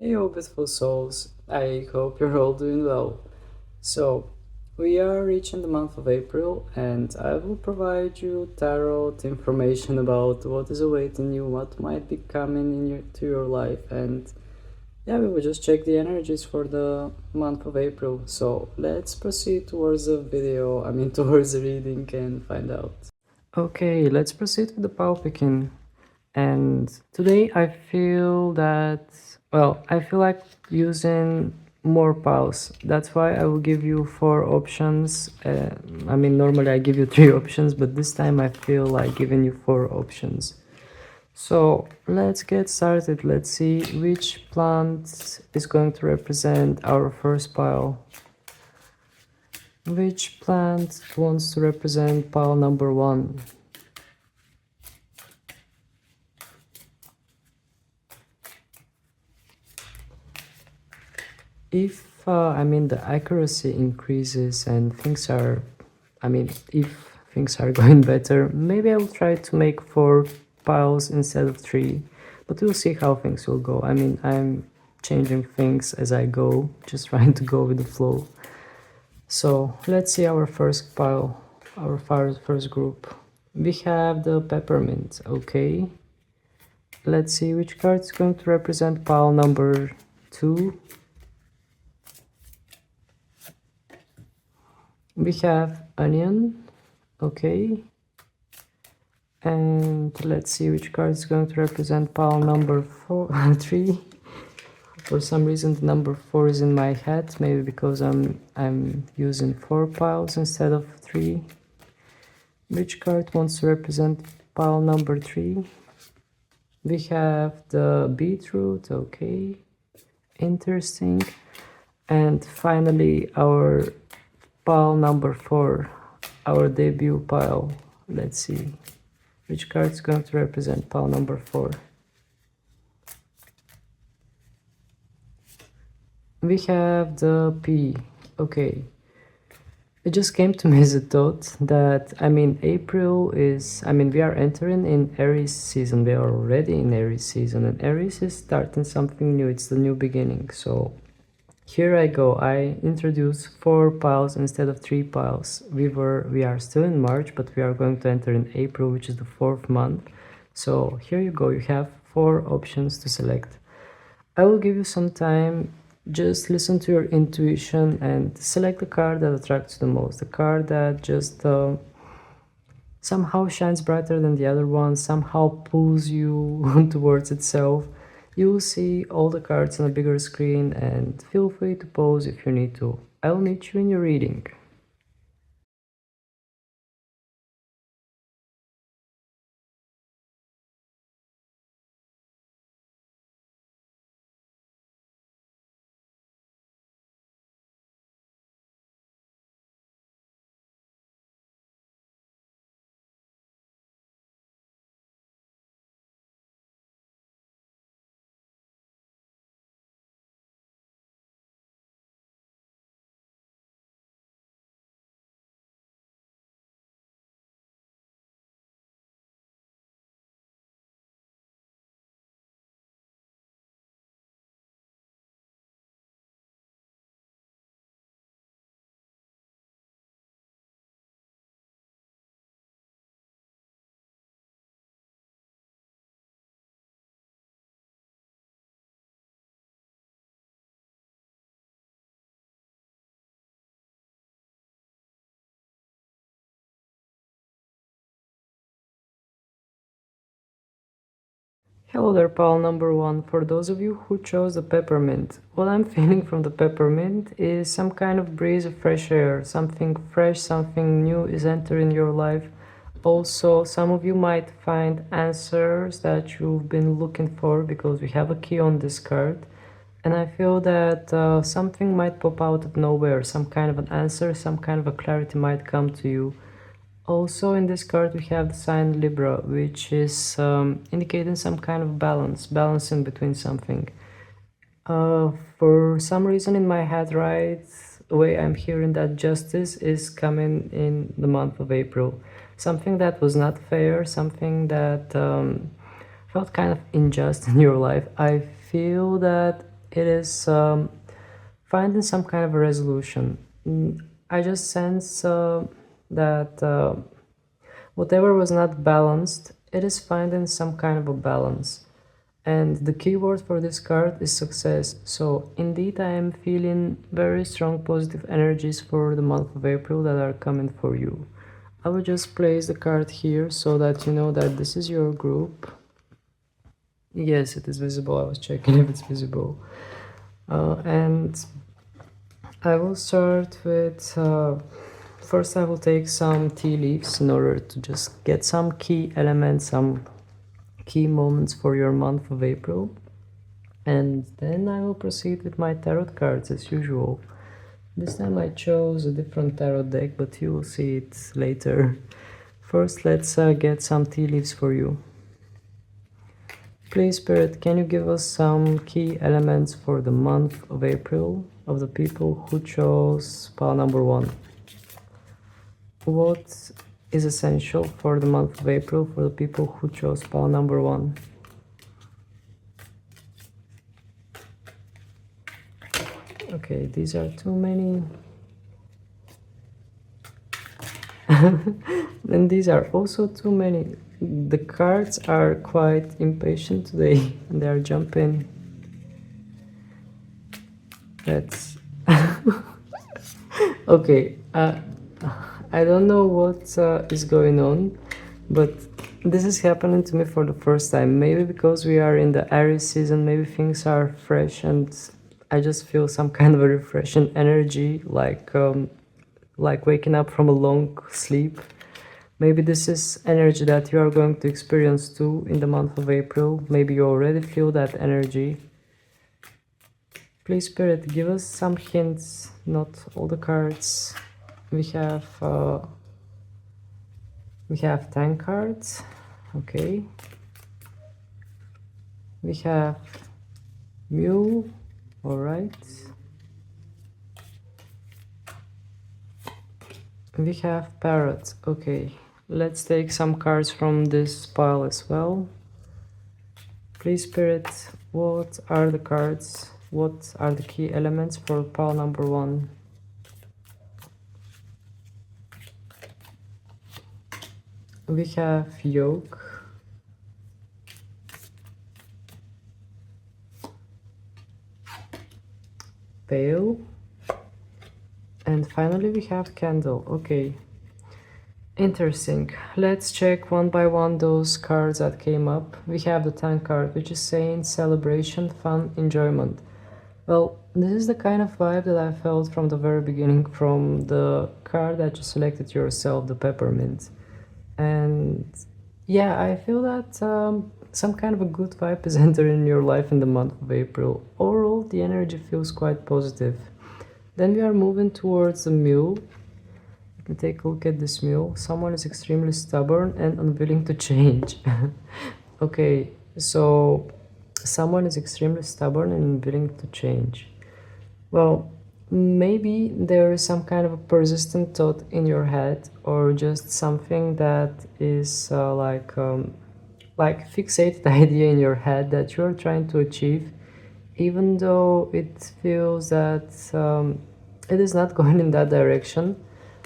Hey, all beautiful souls. I hope you're all doing well. So, we are reaching the month of April, and I will provide you tarot information about what is awaiting you, what might be coming to your life, and yeah, we will just check the energies for the month of April. So, let's proceed towards the video, towards the reading and find out. Okay, let's proceed with the pile picking. And today I feel that, I feel like using more piles. That's why I will give you 4 options. Normally I give you 3 options, but this time I feel like giving you 4 options. So let's get started. Let's see which plant is going to represent our first pile. Which plant wants to represent pile number 1? If the accuracy increases and if things are going better, maybe I will try to make 4 piles instead of 3, but we'll see how things will go. I'm changing things as I go, just trying to go with the flow. So let's see our first pile, our first group. We have the Peppermint. Okay, let's see which card is going to represent pile number 2. We have Onion. Okay, and let's see which card is going to represent pile number 3. For some reason the number 4 is in my head, maybe because I'm using 4 piles instead of 3. Which card wants to represent pile number 3? We have the Beetroot. Okay, interesting. And finally our pile number 4, our debut pile. Let's see which card is going to represent pile number 4. We have the P. Okay, it just came to me as a thought that April is, we are entering in Aries season. We are already in Aries season, and Aries is starting something new. It's the new beginning. So here I go. I introduce 4 piles instead of 3 piles. We are still in March, but we are going to enter in April, which is the 4th month. So here you go. You have 4 options to select. I will give you some time. Just listen to your intuition and select the card that attracts you the most. The card that just somehow shines brighter than the other one, somehow pulls you towards itself. You will see all the cards on a bigger screen, and feel free to pause if you need to. I will meet you in your reading. Hello there, pal number 1. For those of you who chose the Peppermint, what I'm feeling from the Peppermint is some kind of breeze of fresh air. Something fresh, something new is entering your life. Also, some of you might find answers that you've been looking for, because we have a key on this card. And I feel that something might pop out of nowhere, some kind of an answer, some kind of a clarity might come to you. Also in this card we have the sign Libra, which is indicating some kind of balancing between something. For some reason in my head right away I'm hearing that justice is coming in the month of April. Something that was not fair, something that felt kind of unjust in your life. I feel that it is finding some kind of a resolution. I just sense that whatever was not balanced, it is finding some kind of a balance. And the keyword for this card is success. So indeed, I am feeling very strong positive energies for the month of April that are coming for you. I will just place the card here so that you know that this is your group. Yes, it is visible. I was checking if it's visible. And I will start with, first I will take some tea leaves in order to just get some key elements, some key moments for your month of April. And then I will proceed with my tarot cards as usual. This time I chose a different tarot deck, but you will see it later. First, let's get some tea leaves for you. Please, Spirit, can you give us some key elements for the month of April of the people who chose pile number 1? What is essential for the month of April for the people who chose pile number 1? Okay, these are too many. And these are also too many. The cards are quite impatient today and they are jumping. That's okay. I don't know what is going on, but this is happening to me for the first time. Maybe because we are in the Aries season, maybe things are fresh and I just feel some kind of a refreshing energy, like waking up from a long sleep. Maybe this is energy that you are going to experience too in the month of April. Maybe you already feel that energy. Please, Spirit, give us some hints, not all the cards. We have 10 cards, okay. We have Mule, alright. We have Parrot, okay. Let's take some cards from this pile as well. Please, Spirit, what are the cards? What are the key elements for pile number 1? We have Yoke, Pale, and finally we have Candle. Okay, interesting. Let's check one by one those cards that came up. We have the 10 card, which is saying celebration, fun, enjoyment. Well, this is the kind of vibe that I felt from the very beginning from the card that you selected yourself, the Peppermint. And yeah, I feel that some kind of a good vibe is entering your life in the month of April. Overall, the energy feels quite positive. Then we are moving towards the Mule. Let me take a look at this Mule. Someone is extremely stubborn and unwilling to change. Okay, so someone is extremely stubborn and unwilling to change. Well, maybe there is some kind of a persistent thought in your head, or just something that is like fixated idea in your head that you're trying to achieve, even though it feels that it is not going in that direction.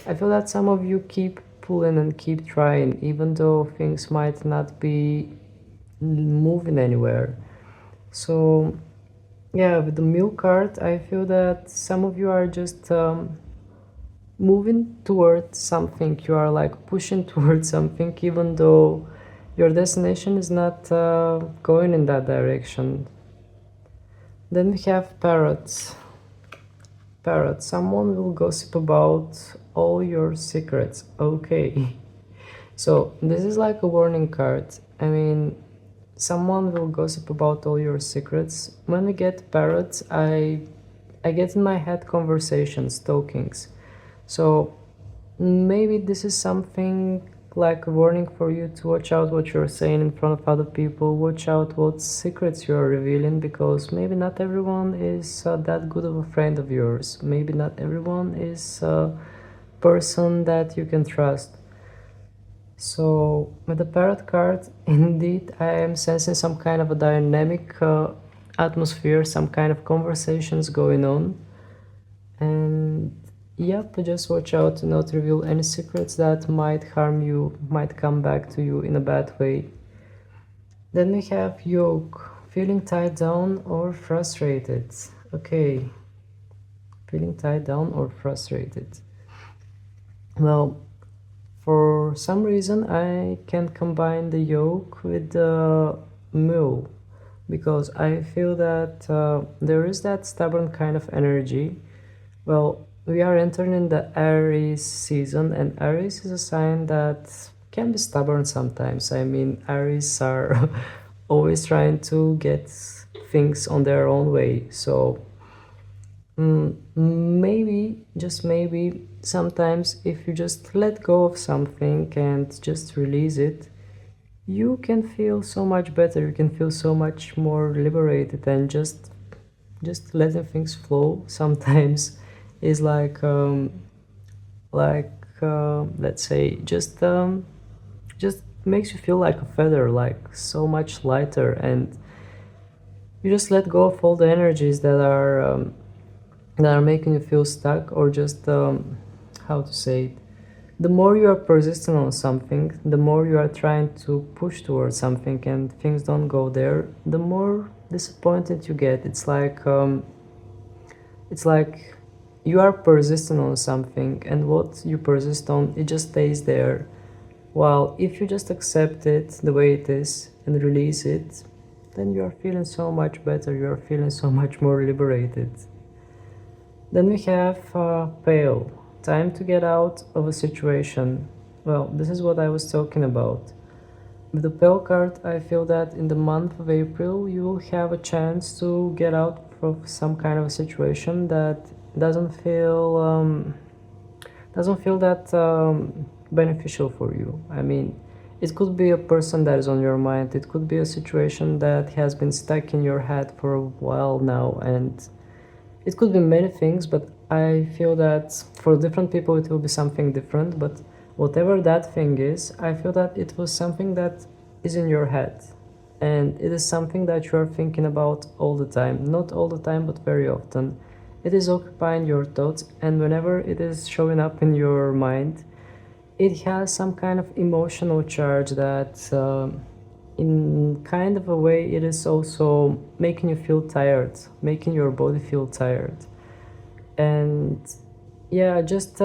I feel that some of you keep pulling and keep trying, even though things might not be moving anywhere. So yeah, with the Mule card, I feel that some of you are just moving towards something. You are like pushing towards something, even though your destination is not going in that direction. Then we have Parrot. Parrot, someone will gossip about all your secrets. Okay. So this is like a warning card. I mean, someone will gossip about all your secrets. When we get Parrots, I get in my head conversations, talkings. So maybe this is something like a warning for you to watch out what you're saying in front of other people, watch out what secrets you're revealing, because maybe not everyone is that good of a friend of yours. Maybe not everyone is a person that you can trust. So with the Parrot card, indeed, I am sensing some kind of a dynamic atmosphere, some kind of conversations going on. And yep, just watch out to not reveal any secrets that might harm you, might come back to you in a bad way. Then we have yoke, feeling tied down or frustrated. Okay, feeling tied down or frustrated. Well, for some reason I can combine the yoke with the mule, because I feel that there is that stubborn kind of energy. Well, we are entering in the Aries season, and Aries is a sign that can be stubborn sometimes. I mean, Aries are always trying to get things on their own way. So maybe, just maybe, sometimes if you just let go of something and just release it, you can feel so much better. You can feel so much more liberated, and just letting things flow sometimes is like let's say just makes you feel like a feather, like so much lighter, and you just let go of all the energies that are making you feel stuck, or just how to say it, the more you are persistent on something, the more you are trying to push towards something and things don't go there, the more disappointed you get. It's like you are persistent on something, and what you persist on, it just stays there. While if you just accept it the way it is and release it, then you are feeling so much better, you are feeling so much more liberated. Then we have pale, time to get out of a situation. Well, this is what I was talking about. With the pale card, I feel that in the month of April you will have a chance to get out of some kind of a situation that doesn't feel that beneficial for you. I mean, it could be a person that is on your mind, it could be a situation that has been stuck in your head for a while now, and it could be many things, but I feel that for different people it will be something different. But whatever that thing is, I feel that it was something that is in your head, and it is something that you are thinking about all the time. Not all the time, but very often. It is occupying your thoughts, and whenever it is showing up in your mind, it has some kind of emotional charge that in kind of a way it is also making you feel tired, making your body feel tired. And yeah, just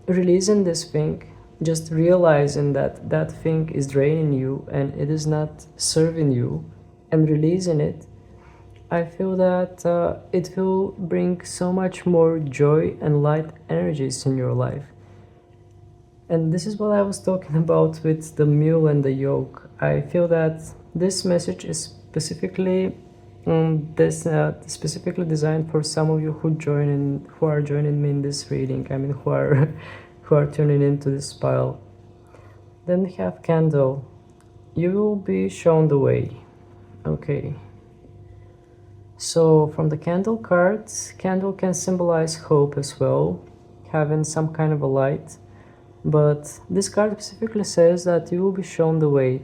releasing this thing, just realizing that that thing is draining you and it is not serving you, and releasing it, I feel that it will bring so much more joy and light energies in your life. And this is what I was talking about with the mule and the yoke. I feel that this message is specifically specifically designed for some of you who are joining me in this reading. I mean, who are who are tuning into this pile. Then we have candle. You will be shown the way. Okay. So from the candle cards, candle can symbolize hope as well, having some kind of a light. But this card specifically says that you will be shown the way.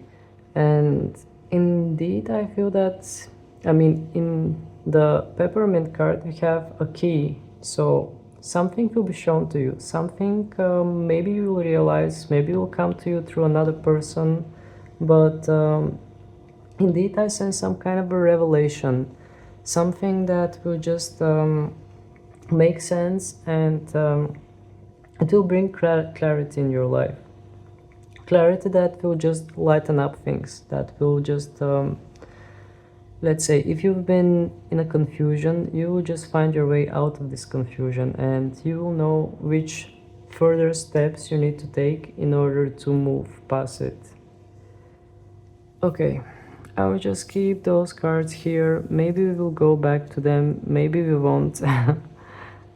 And indeed, I feel that, I mean, in the Peppermint card, we have a key. So something will be shown to you. Something maybe you will realize, maybe it will come to you through another person. But indeed, I sense some kind of a revelation. Something that will just make sense, and it will bring clarity in your life. Clarity that will just lighten up things, that will just, let's say, if you've been in a confusion, you will just find your way out of this confusion, and you will know which further steps you need to take in order to move past it. Okay, I will just keep those cards here. Maybe we will go back to them, maybe we won't.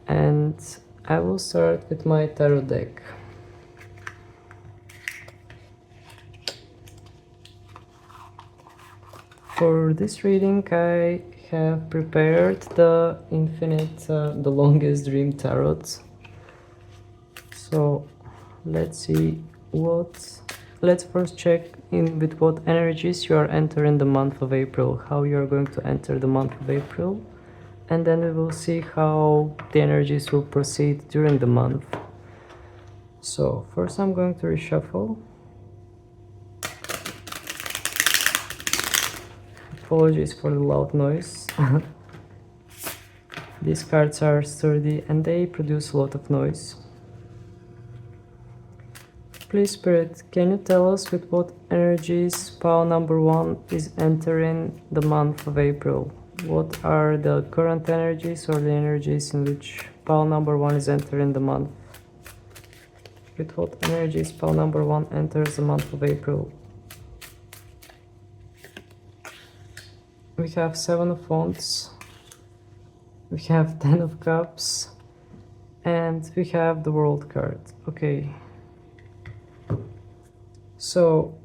And I will start with my tarot deck. For this reading, I have prepared the infinite, the longest dream tarot. So let's see what let's first check in with what energies you are entering the month of April, how you are going to enter the month of April, and then we will see how the energies will proceed during the month. So first I'm going to reshuffle. Apologies for the loud noise. These cards are sturdy and they produce a lot of noise. Please, Spirit, can you tell us with what energies pile number 1 is entering the month of April? What are the current energies or the energies in which pile number 1 is entering the month? With what energies pile number 1 enters the month of April? We have 7 of Wands, we have 10 of Cups, and we have the World card. Okay. So,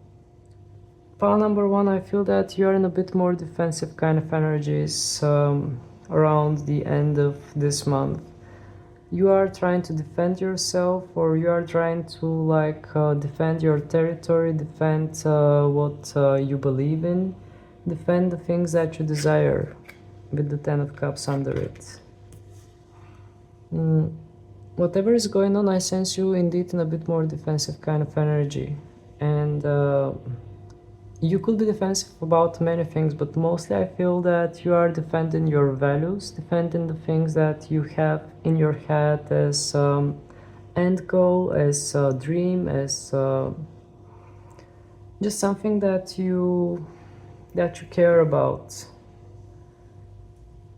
pile number 1, I feel that you're in a bit more defensive kind of energies around the end of this month. You are trying to defend yourself, or you are trying to defend your territory, defend what you believe in, defend the things that you desire, with the 10 of Cups under it. Whatever is going on, I sense you indeed in a bit more defensive kind of energy. And you could be defensive about many things, but mostly I feel that you are defending your values, defending the things that you have in your head as end goal, as a dream, as just something that you care about.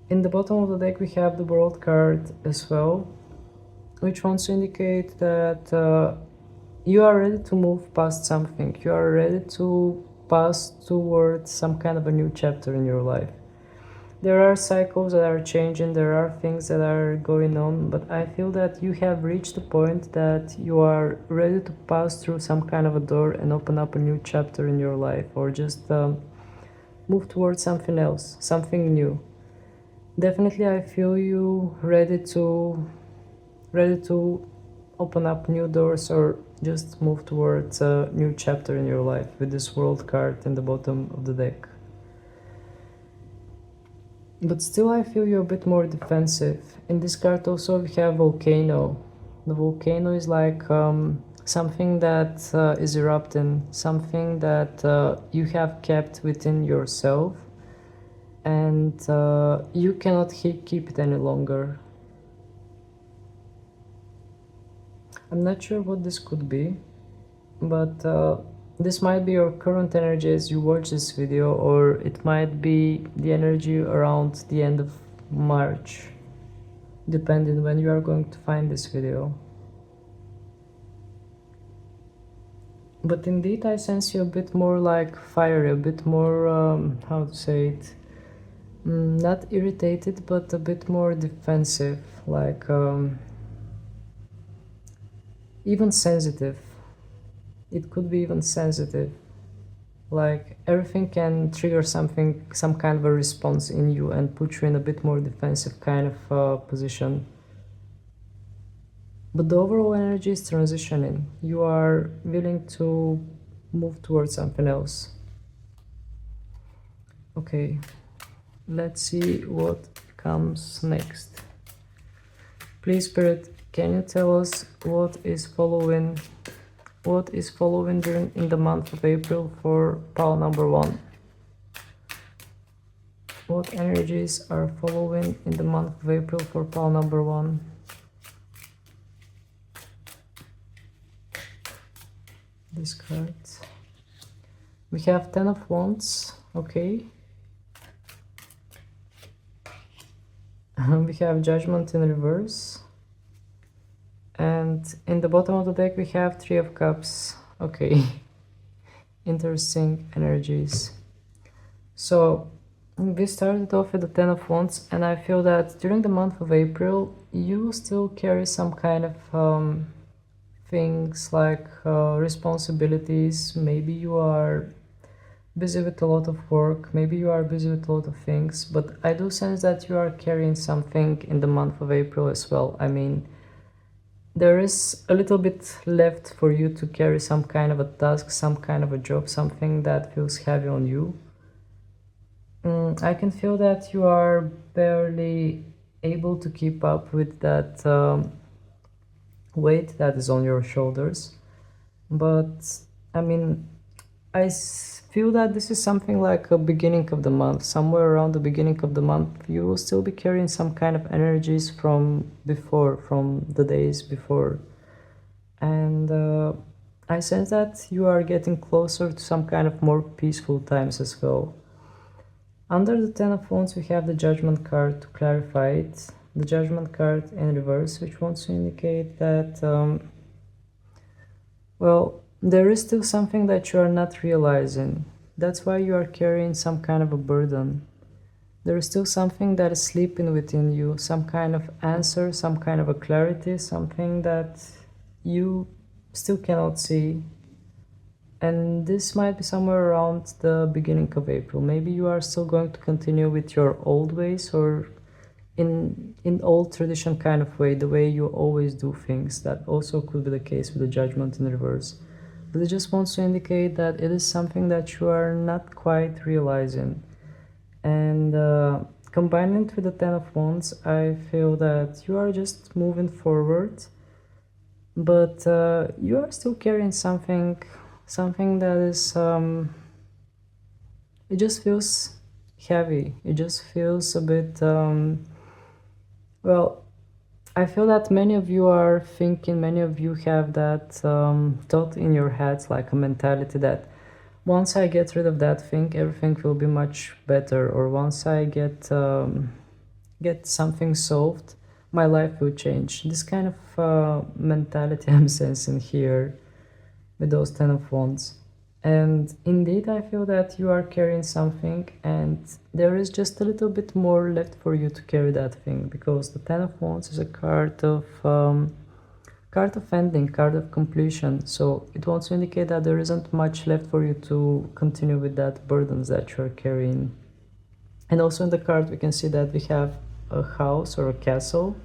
In the bottom of the deck we have the World card as well, which wants to indicate that you are ready to move past something. You are ready to pass towards some kind of a new chapter in your life. There are cycles that are changing, there are things that are going on, but I feel that you have reached the point that you are ready to pass through some kind of a door and open up a new chapter in your life, or just move towards something else, something new. Definitely I feel you ready to open up new doors, or just move towards a new chapter in your life with this World card in the bottom of the deck. But still I feel you're a bit more defensive. In this card also we have Volcano. The volcano is like something that is erupting, something that you have kept within yourself, and you cannot keep it any longer. I'm not sure what this could be, but this might be your current energy as you watch this video, or it might be the energy around the end of March, depending when you are going to find this video. But indeed I sense you a bit more like fiery, a bit more, how to say it, not irritated, but a bit more defensive, like even sensitive. It could be even sensitive, like everything can trigger something, some kind of a response in you and put you in a bit more defensive kind of position. But the overall energy is transitioning. You are willing to move towards something else. Okay, let's see what comes next. Please, Spirit, can you tell us what is following in the month of April for pile number 1? What energies are following in the month of April for pile number 1? This card. We have 10 of Wands, okay. We have Judgment in reverse. And in the bottom of the deck we have 3 of Cups, okay. Interesting energies. So we started off with the 10 of Wands, and I feel that during the month of April you still carry some kind of things like responsibilities. Maybe you are busy with a lot of work, maybe you are busy with a lot of things, but I do sense that you are carrying something in the month of April as well. I mean, there is a little bit left for you to carry some kind of a task, some kind of a job, something that feels heavy on you. I can feel that you are barely able to keep up with that weight that is on your shoulders. But I mean, feel that this is something like a beginning of the month. Somewhere around the beginning of the month, you will still be carrying some kind of energies from before, from the days before. And I sense that you are getting closer to some kind of more peaceful times as well. Under the Ten of Wands, we have the Judgment card to clarify it. The Judgment card in reverse, which wants to indicate that, well, there is still something that you are not realizing. That's why you are carrying some kind of a burden. There is still something that is sleeping within you, some kind of answer, some kind of a clarity, something that you still cannot see. And this might be somewhere around the beginning of April. Maybe you are still going to continue with your old ways, or in old tradition kind of way, the way you always do things. That also could be the case with the Judgment in reverse. But it just wants to indicate that it is something that you are not quite realizing. And combining it with the Ten of Wands, I feel that you are just moving forward, but you are still carrying something that is, it just feels heavy. It just feels a bit, well, I feel that many of you are thinking, many of you have that thought in your heads, like a mentality that once I get rid of that thing, everything will be much better, or once I get something solved, my life will change. This kind of mentality I'm sensing here with those Ten of Wands. And indeed, I feel that you are carrying something, and there is just a little bit more left for you to carry that thing, because the Ten of Wands is a card of ending, card of completion. So it wants to indicate that there isn't much left for you to continue with that burdens that you're carrying. And also in the card, we can see that we have a house or a castle,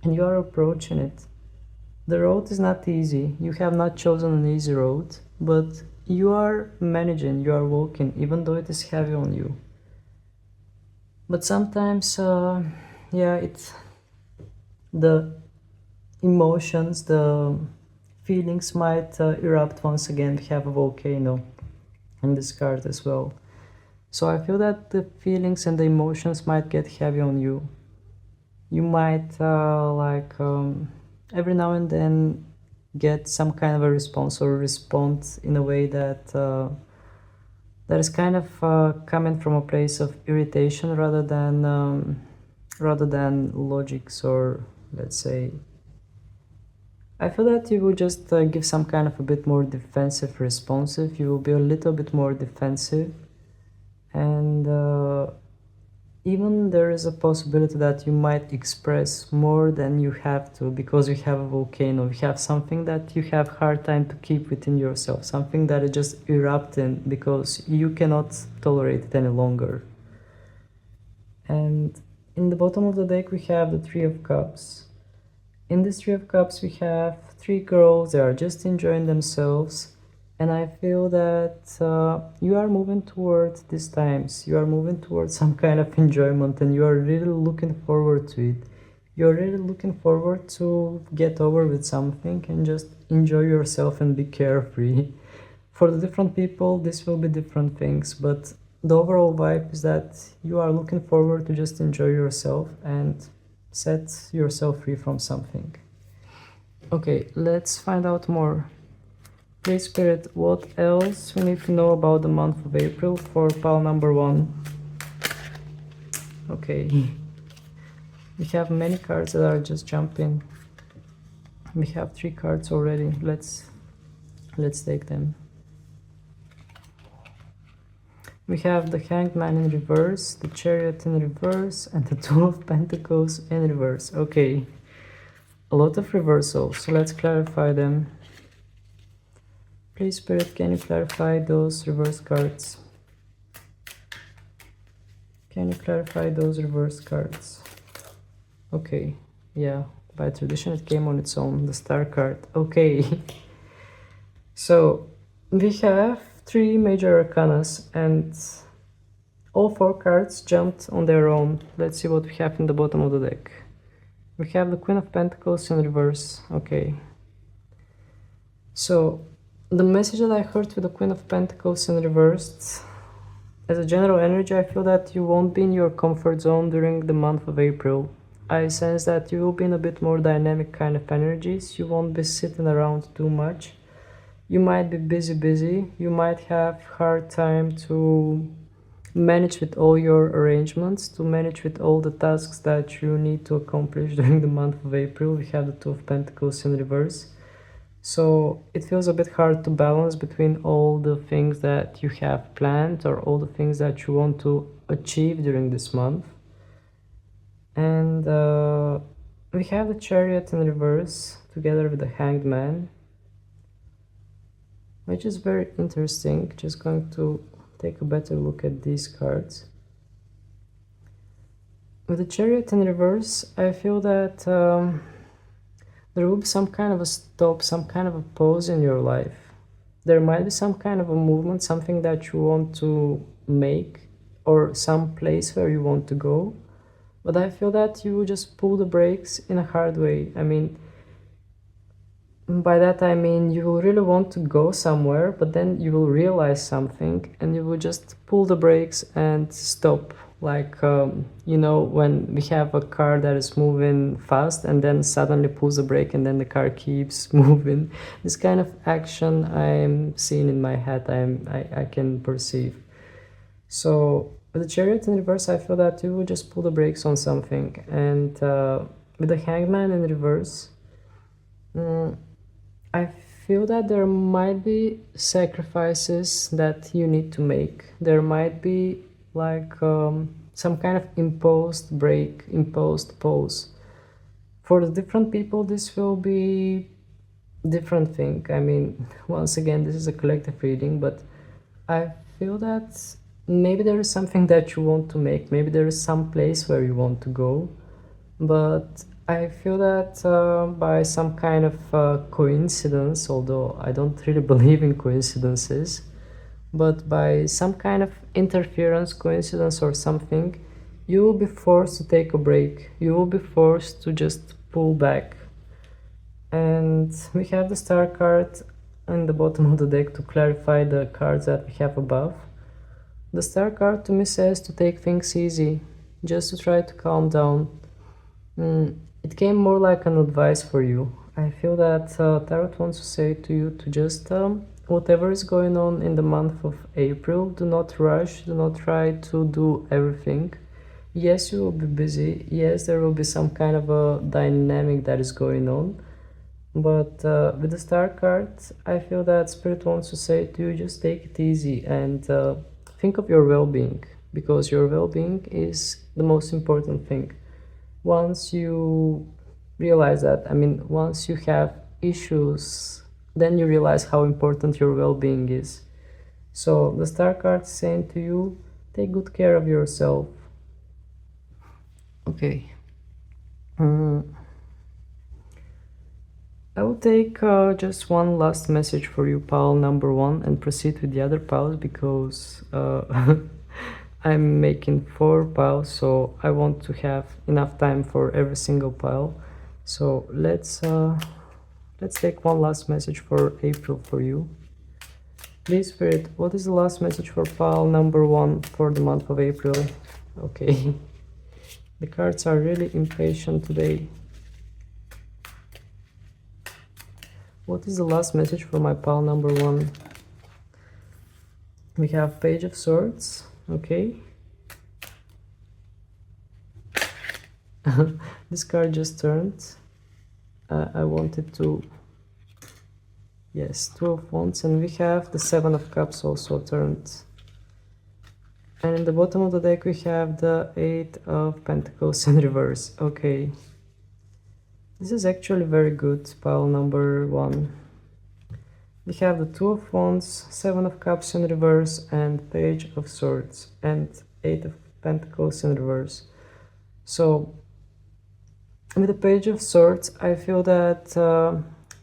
and you are approaching it. The road is not easy. You have not chosen an easy road, but you are managing, you are walking, even though it is heavy on you. But sometimes, yeah, it's the emotions, the feelings might erupt once again. We have a volcano in this card as well. So I feel that the feelings and the emotions might get heavy on you. You might every now and then get some kind of a response, or respond in a way that that is kind of coming from a place of irritation rather than logics, or let's say, I feel that you will just give some kind of a bit more defensive responsive. You will be a little bit more defensive, and even there is a possibility that you might express more than you have to, because you have a volcano, you have something that you have hard time to keep within yourself, something that is just erupting because you cannot tolerate it any longer. And in the bottom of the deck, we have the Three of Cups. In this Three of Cups, we have three girls. They are just enjoying themselves. And I feel that you are moving towards these times. You are moving towards some kind of enjoyment, and you are really looking forward to it. You're really looking forward to get over with something and just enjoy yourself and be carefree. For the different people, this will be different things, but the overall vibe is that you are looking forward to just enjoy yourself and set yourself free from something. Okay, let's find out more. Please, Spirit, what else we need to know about the month of April for pile number 1? Okay. We have many cards that are just jumping. We have 3 cards already. Let's take them. We have the Hanged Man in reverse, the Chariot in reverse, and the Two of Pentacles in reverse. Okay. A lot of reversals, so let's clarify them. Please, Spirit, can you clarify those reverse cards? Can you clarify those reverse cards? Okay, yeah, By tradition, it came on its own, the star card. Okay. So, we have 3 major arcanas, and all 4 cards jumped on their own. Let's see what we have in the bottom of the deck. We have the Queen of Pentacles in reverse. Okay. So, the message that I heard with the Queen of Pentacles in reversed, as a general energy, I feel that you won't be in your comfort zone during the month of April. I sense that you will be in a bit more dynamic kind of energies. You won't be sitting around too much. You might be busy. You might have hard time to manage with all your arrangements, to manage with all the tasks that you need to accomplish during the month of April. We have the Two of Pentacles in reverse. So it feels a bit hard to balance between all the things that you have planned or all the things that you want to achieve during this month. And we have the Chariot in reverse together with the Hanged Man, which is very interesting. Just going to take a better look at these cards. With the Chariot in reverse, I feel that there will be some kind of a stop, some kind of a pause in your life. There might be some kind of a movement, something that you want to make, or some place where you want to go. But I feel that you will just pull the brakes in a hard way. I mean, by that I mean you will really want to go somewhere, but then you will realize something and you will just pull the brakes and stop. Like, you know, when we have a car that is moving fast and then suddenly pulls the brake and then the car keeps moving. This kind of action I'm seeing in my head, I can perceive. So with the Chariot in reverse, I feel that you will just pull the brakes on something. And with the Hangman in reverse, I feel that there might be sacrifices that you need to make. There might be like some kind of imposed break, imposed pause. For the different people, this will be different thing. I mean, once again, this is a collective reading, but I feel that maybe there is something that you want to make. Maybe there is some place where you want to go, but I feel that by some kind of coincidence, although I don't really believe in coincidences, but by some kind of interference, coincidence or something, you will be forced to take a break. You will be forced to just pull back. And we have the Star card in the bottom of the deck to clarify the cards that we have above. The Star card to me says to take things easy, just to try to calm down. It came more like an advice for you. I feel that Tarot wants to say to you to just whatever is going on in the month of April, do not rush, do not try to do everything. Yes, you will be busy. Yes, there will be some kind of a dynamic that is going on. But with the Star card, I feel that Spirit wants to say to you, just take it easy and think of your well-being, because your well-being is the most important thing. Once you realize that, I mean, once you have issues, then you realize how important your well-being is. So the Star card is saying to you, take good care of yourself. Okay. I will take just one last message for you, pile number 1, and proceed with the other piles, because I'm making 4 piles, so I want to have enough time for every single pile. So let's take one last message for April for you. Please, Spirit, what is the last message for pile number 1 for the month of April? Okay. The cards are really impatient today. What is the last message for my pile number 1? We have Page of Swords. Okay. This card just turned. I wanted to... Yes, 2 of Wands, and we have the 7 of Cups also turned. And in the bottom of the deck we have the 8 of Pentacles in reverse. Okay. This is actually very good, pile number 1. We have the 2 of Wands, 7 of Cups in reverse, and Page of Swords, and 8 of Pentacles in reverse. So, With the Page of Swords, I feel that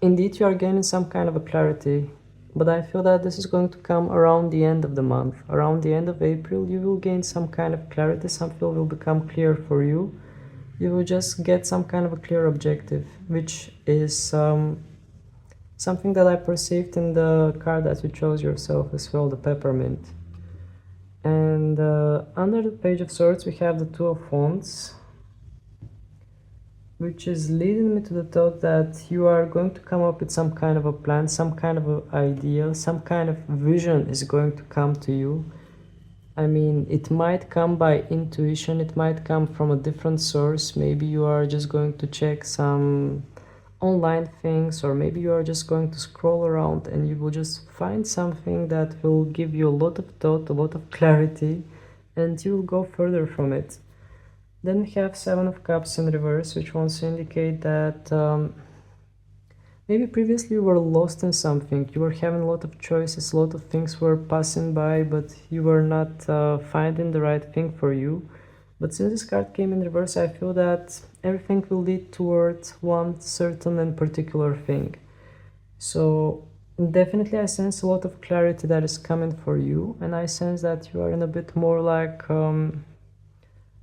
indeed you are gaining some kind of a clarity, but I feel that this is going to come around the end of the month. Around the end of April, you will gain some kind of clarity, something will become clear for you. You will just get some kind of a clear objective, which is something that I perceived in the card that you chose yourself as well, the Peppermint. And under the Page of Swords, we have the Two of Wands, which is leading me to the thought that you are going to come up with some kind of a plan, some kind of an idea, some kind of vision is going to come to you. I mean, it might come by intuition, it might come from a different source. Maybe you are just going to check some online things, or maybe you are just going to scroll around and you will just find something that will give you a lot of thought, a lot of clarity, and you will go further from it. Then we have Seven of Cups in reverse, which wants to indicate that maybe previously you were lost in something. You were having a lot of choices, a lot of things were passing by, but you were not finding the right thing for you. But since this card came in reverse, I feel that everything will lead towards one certain and particular thing. So definitely I sense a lot of clarity that is coming for you, and I sense that you are in a bit more like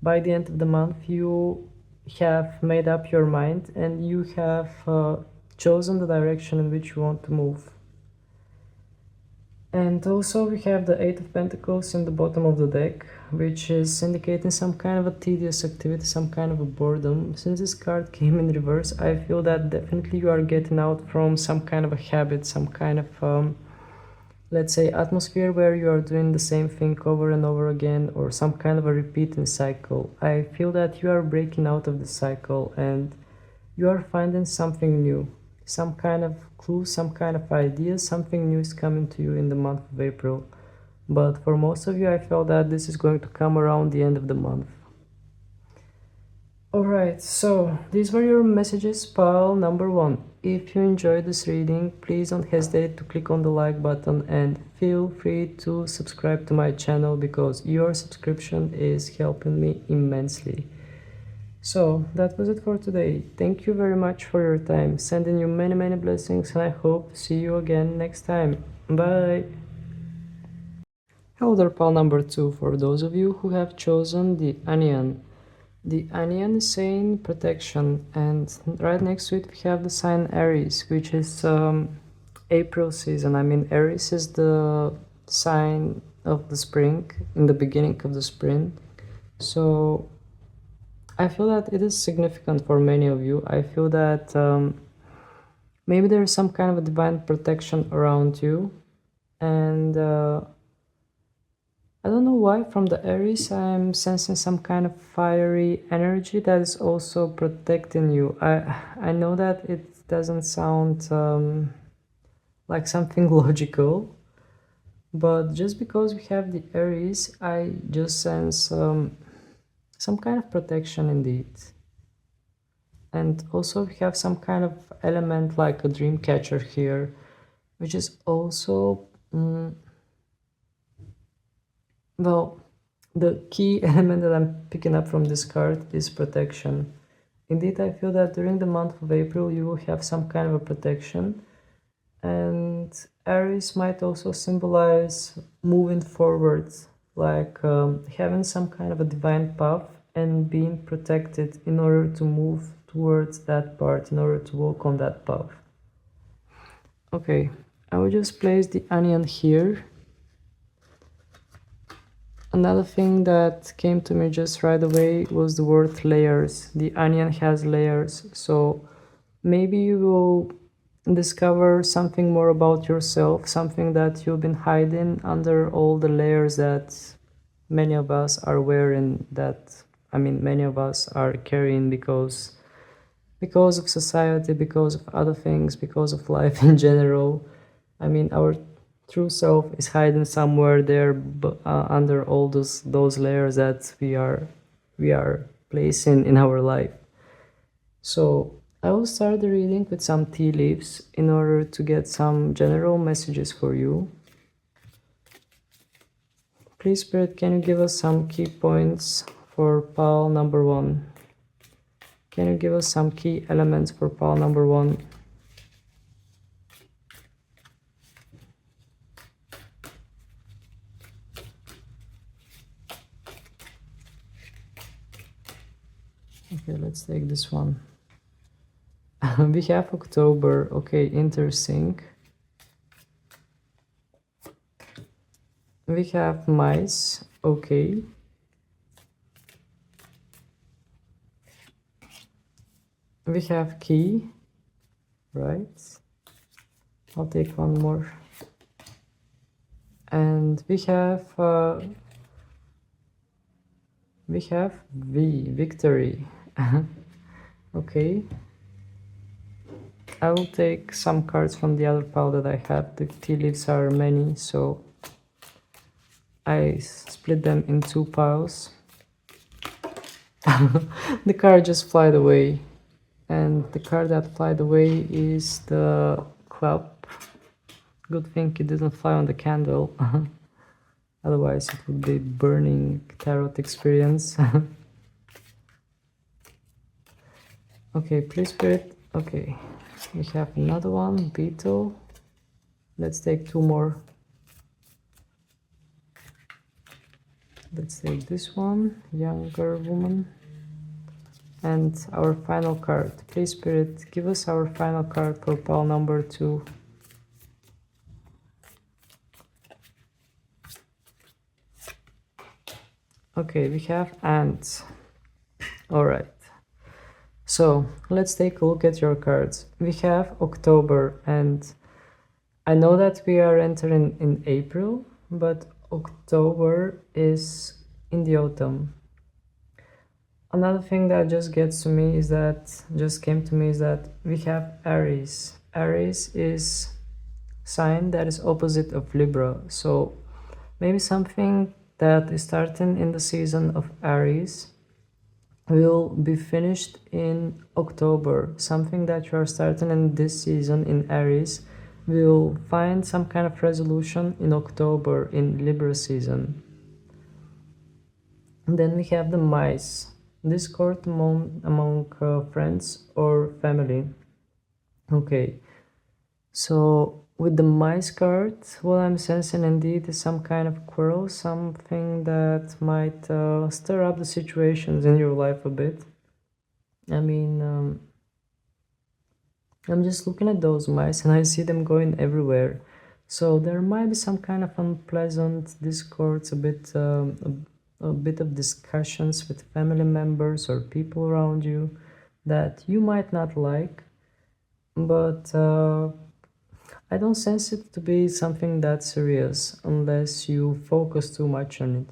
by the end of the month you have made up your mind and you have chosen the direction in which you want to move. And also we have the Eight of Pentacles in the bottom of the deck, which is indicating some kind of a tedious activity, some kind of a boredom. Since this card came in reverse, I feel that definitely you are getting out from some kind of a habit, some kind of let's say atmosphere where you are doing the same thing over and over again, or some kind of a repeating cycle. I feel that you are breaking out of the cycle and you are finding something new, some kind of clue, some kind of idea, something new is coming to you in the month of April. But for most of you, I felt that this is going to come around the end of the month. Alright, so these were your messages, pile number 1. If you enjoyed this reading, please don't hesitate to click on the like button and feel free to subscribe to my channel, because your subscription is helping me immensely. So that was it for today. Thank you very much for your time. Sending you many blessings, and I hope to see you again next time. Bye! Hello there, pile number 2. For those of you who have chosen the onion. The onion is saying protection, and right next to it we have the sign Aries, which is April season. I mean, Aries is the sign of the spring, in the beginning of the spring. So I feel that it is significant for many of you. I feel that maybe there is some kind of a divine protection around you, and I don't know why, from the Aries I'm sensing some kind of fiery energy that is also protecting you. I know that it doesn't sound like something logical, but just because we have the Aries, I just sense some kind of protection indeed. And also we have some kind of element like a dream catcher here, which is also well, the key element that I'm picking up from this card is protection. Indeed, I feel that during the month of April you will have some kind of a protection, and Aries might also symbolize moving forward, like having some kind of a divine path and being protected in order to move towards that part, in order to walk on that path. Okay, I will just place the onion here. Another thing that came to me just right away was the word layers. The onion has layers, so maybe you will discover something more about yourself, something that you've been hiding under all the layers that many of us are wearing, that, I mean, many of us are carrying because of society, because of other things, because of life in general. I mean, our true self is hiding somewhere there under all those layers that we are placing in our life. So I will start the reading with some tea leaves in order to get some general messages for you. Please, Spirit, can you give us some key points for pile number 1? Can you give us some key elements for pile number 1? Okay, let's take this one. We have October. Okay, interesting. We have mice. Okay. We have key. Right. I'll take one more. And we have victory. Okay. I will take some cards from the other pile that I have. The tea leaves are many, so I split them in 2 piles. The card just flied away, and the card that flied away is the club. Good thing it didn't fly on the candle. Otherwise it would be burning tarot experience. Okay, please spirit. Okay, we have another one, beetle. Let's take 2 more. Let's take this one, younger woman. And our final card. Please spirit, give us our final card for pile number 2. Okay, we have ants. Alright. So let's take a look at your cards. We have October, and I know that we are entering in April, but October is in the autumn. Another thing that just came to me is that we have Aries. Aries is sign that is opposite of Libra. So maybe something that is starting in the season of Aries will be finished in October. Something that you are starting in this season in Aries will find some kind of resolution in October in Libra season. And then we have the mice. Discord among friends or family. Okay, so with the mice card, what I'm sensing indeed is some kind of quarrel, something that might stir up the situations in your life a bit. I mean, I'm just looking at those mice and I see them going everywhere. So there might be some kind of unpleasant discords, a bit of discussions with family members or people around you that you might not like, but I don't sense it to be something that serious unless you focus too much on it.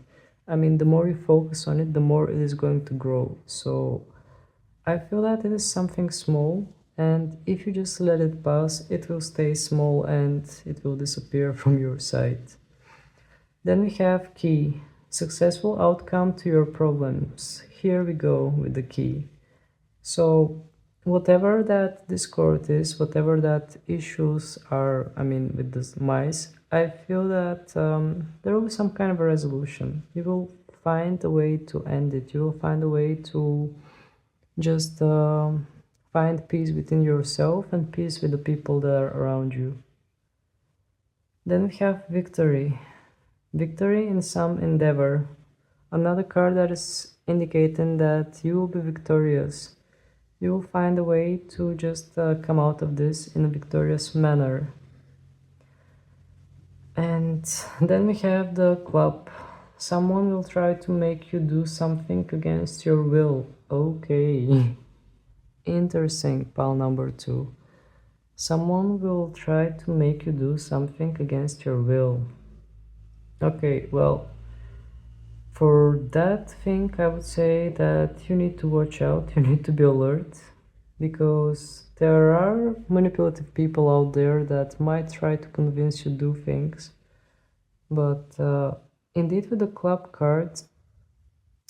I mean, the more you focus on it, the more it is going to grow. So I feel that it is something small, and if you just let it pass, it will stay small and it will disappear from your sight. Then we have key. Successful outcome to your problems. Here we go with the key. So whatever that discord is, whatever that issues are, I mean with the mice, I feel that there will be some kind of a resolution. You will find a way to end it. You will find a way to just find peace within yourself and peace with the people that are around you. Then we have victory. Victory in some endeavor. Another card that is indicating that you will be victorious. You will find a way to just come out of this in a victorious manner. And then we have the club. Someone will try to make you do something against your will. Okay. Interesting, pile number 2. Someone will try to make you do something against your will. Okay, well, for that thing, I would say that you need to watch out, you need to be alert, because there are manipulative people out there that might try to convince you to do things. But indeed, with the club cards,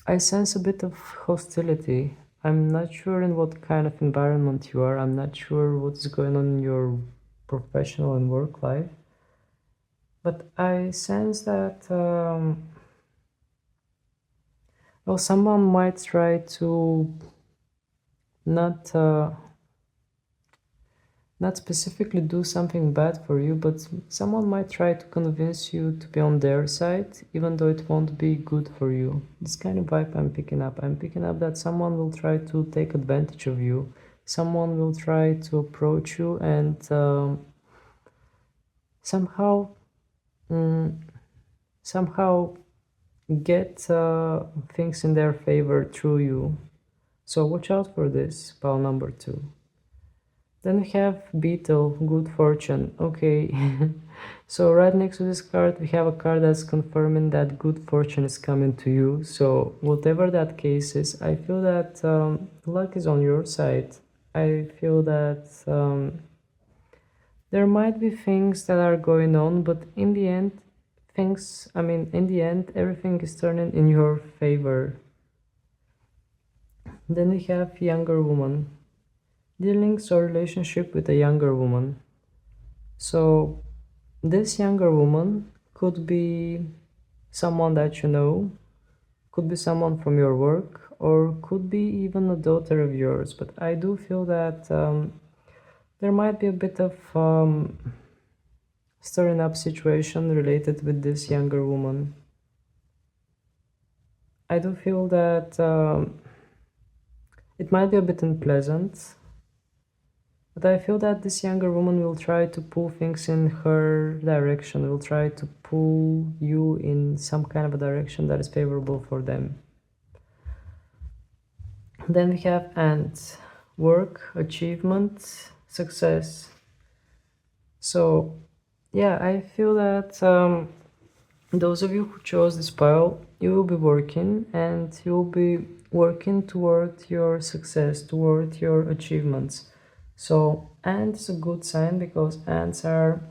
I sense a bit of hostility. I'm not sure in what kind of environment you are. I'm not sure what's going on in your professional and work life. But I sense that, well, someone might try to not not specifically do something bad for you, but someone might try to convince you to be on their side, even though it won't be good for you. This kind of vibe I'm picking up. I'm picking up that someone will try to take advantage of you. Someone will try to approach you and somehow, mm, somehow get things in their favor through you. So watch out for this, pile number 2. Then we have Beetle, Good Fortune. Okay, so right next to this card we have a card that's confirming that good fortune is coming to you. So whatever that case is, I feel that luck is on your side. I feel that there might be things that are going on, but in the end, everything is turning in your favor. Then we have Younger Woman. Dealings or relationship with a younger woman. So this younger woman could be someone that you know, could be someone from your work, or could be even a daughter of yours. But I do feel that there might be a bit of stirring up situation related with this younger woman. I do feel that it might be a bit unpleasant, but I feel that this younger woman will try to pull things in her direction, will try to pull you in some kind of a direction that is favorable for them. Then we have ants, work, achievement, success. So yeah, I feel that those of you who chose this pile, you will be working and you will be working toward your success, toward your achievements. So ants is a good sign because ants are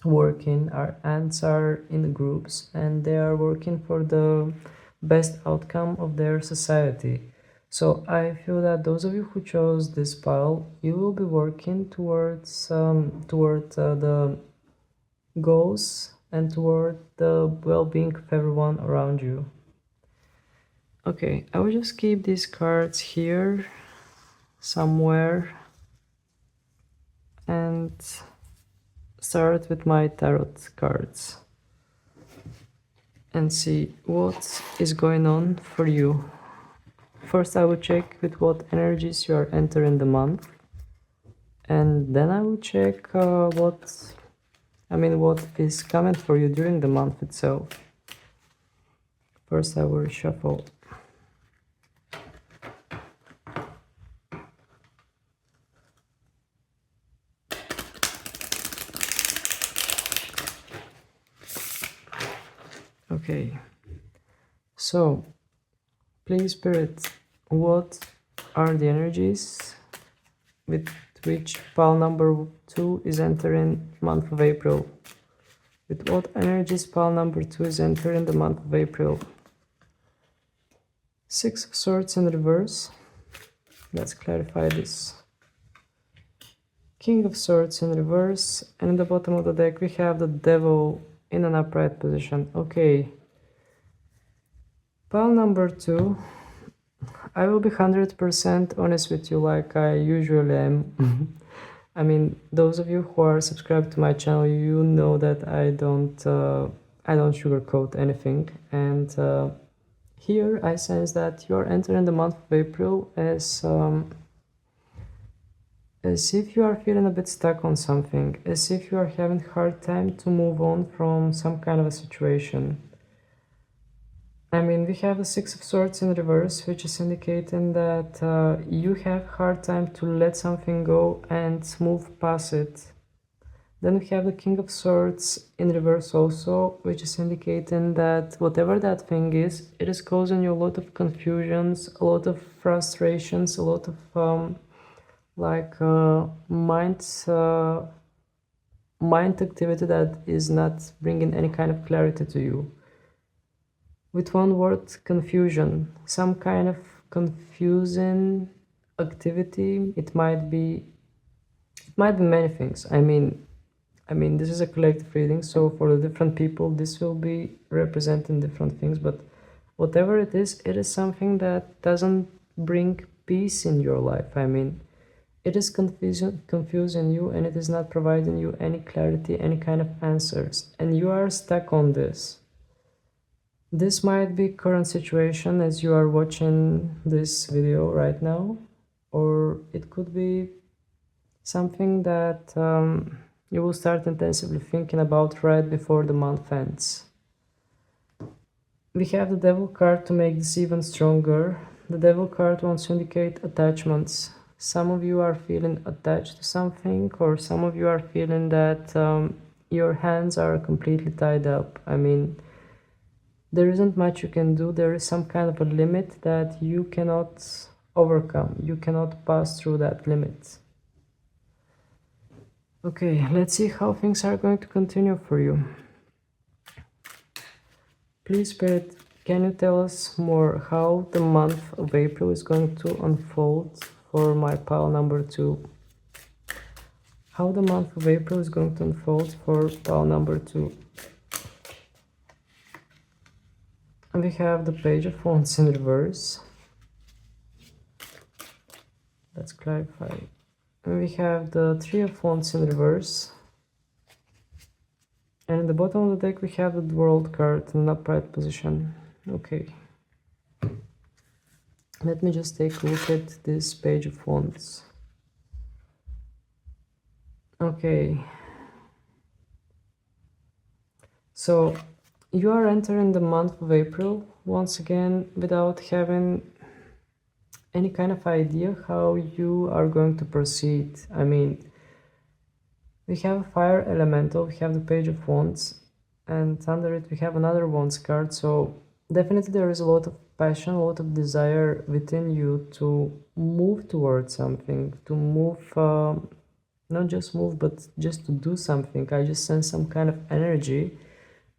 working, our ants are in groups and they are working for the best outcome of their society. So I feel that those of you who chose this pile, you will be working towards the goals and toward the well-being of everyone around you. Okay, I will just keep these cards here somewhere and start with my tarot cards and see what is going on for you. First I will check with what energies you are entering the month, and then I will check what is coming for you during the month itself. First I will shuffle. Okay, so please Spirit, what are the energies with which pile number 2 is entering month of April? With what energies pile number 2 is entering the month of April? Six of Swords in reverse. Let's clarify this. King of Swords in reverse, and in the bottom of the deck we have the Devil in an upright position. Okay. Pile number 2. I will be 100% honest with you like I usually am. I mean, those of you who are subscribed to my channel, you know that I don't sugarcoat anything, and here I sense that you're entering the month of April as if you are feeling a bit stuck on something, as if you are having a hard time to move on from some kind of a situation. I mean, we have the Six of Swords in reverse, which is indicating that you have a hard time to let something go and move past it. Then we have the King of Swords in reverse also, which is indicating that whatever that thing is, it is causing you a lot of confusions, a lot of frustrations, a lot of mind activity that is not bringing any kind of clarity to you. With one word, confusion, some kind of confusing activity. It might be many things. I mean, this is a collective reading, so for the different people, this will be representing different things, but whatever it is something that doesn't bring peace in your life. I mean, it is confusing you, and it is not providing you any clarity, any kind of answers, and you are stuck on this. This might be current situation as you are watching this video right now, or it could be something that you will start intensively thinking about right before the month ends. We have the Devil card to make this even stronger. The Devil card wants to indicate attachments. Some of you are feeling attached to something, or some of you are feeling that your hands are completely tied up. I mean, there isn't much you can do. There is some kind of a limit that you cannot overcome. You cannot pass through that limit. Okay, let's see how things are going to continue for you. Please, Spirit, can you tell us more how the month of April is going to unfold for my pile number 2? How the month of April is going to unfold for pile number 2. And we have the Page of Wands in reverse. Let's clarify. And we have the Three of Wands in reverse. And in the bottom of the deck we have the World card in an upright position. Okay. Let me just take a look at this Page of Wands. Okay. So you are entering the month of April once again without having any kind of idea how you are going to proceed. I mean, we have a fire elemental, we have the Page of Wands, and under it we have another Wands card, so definitely there is a lot of passion, a lot of desire within you to move towards something, to move, not just move, but just to do something. I just sense some kind of energy,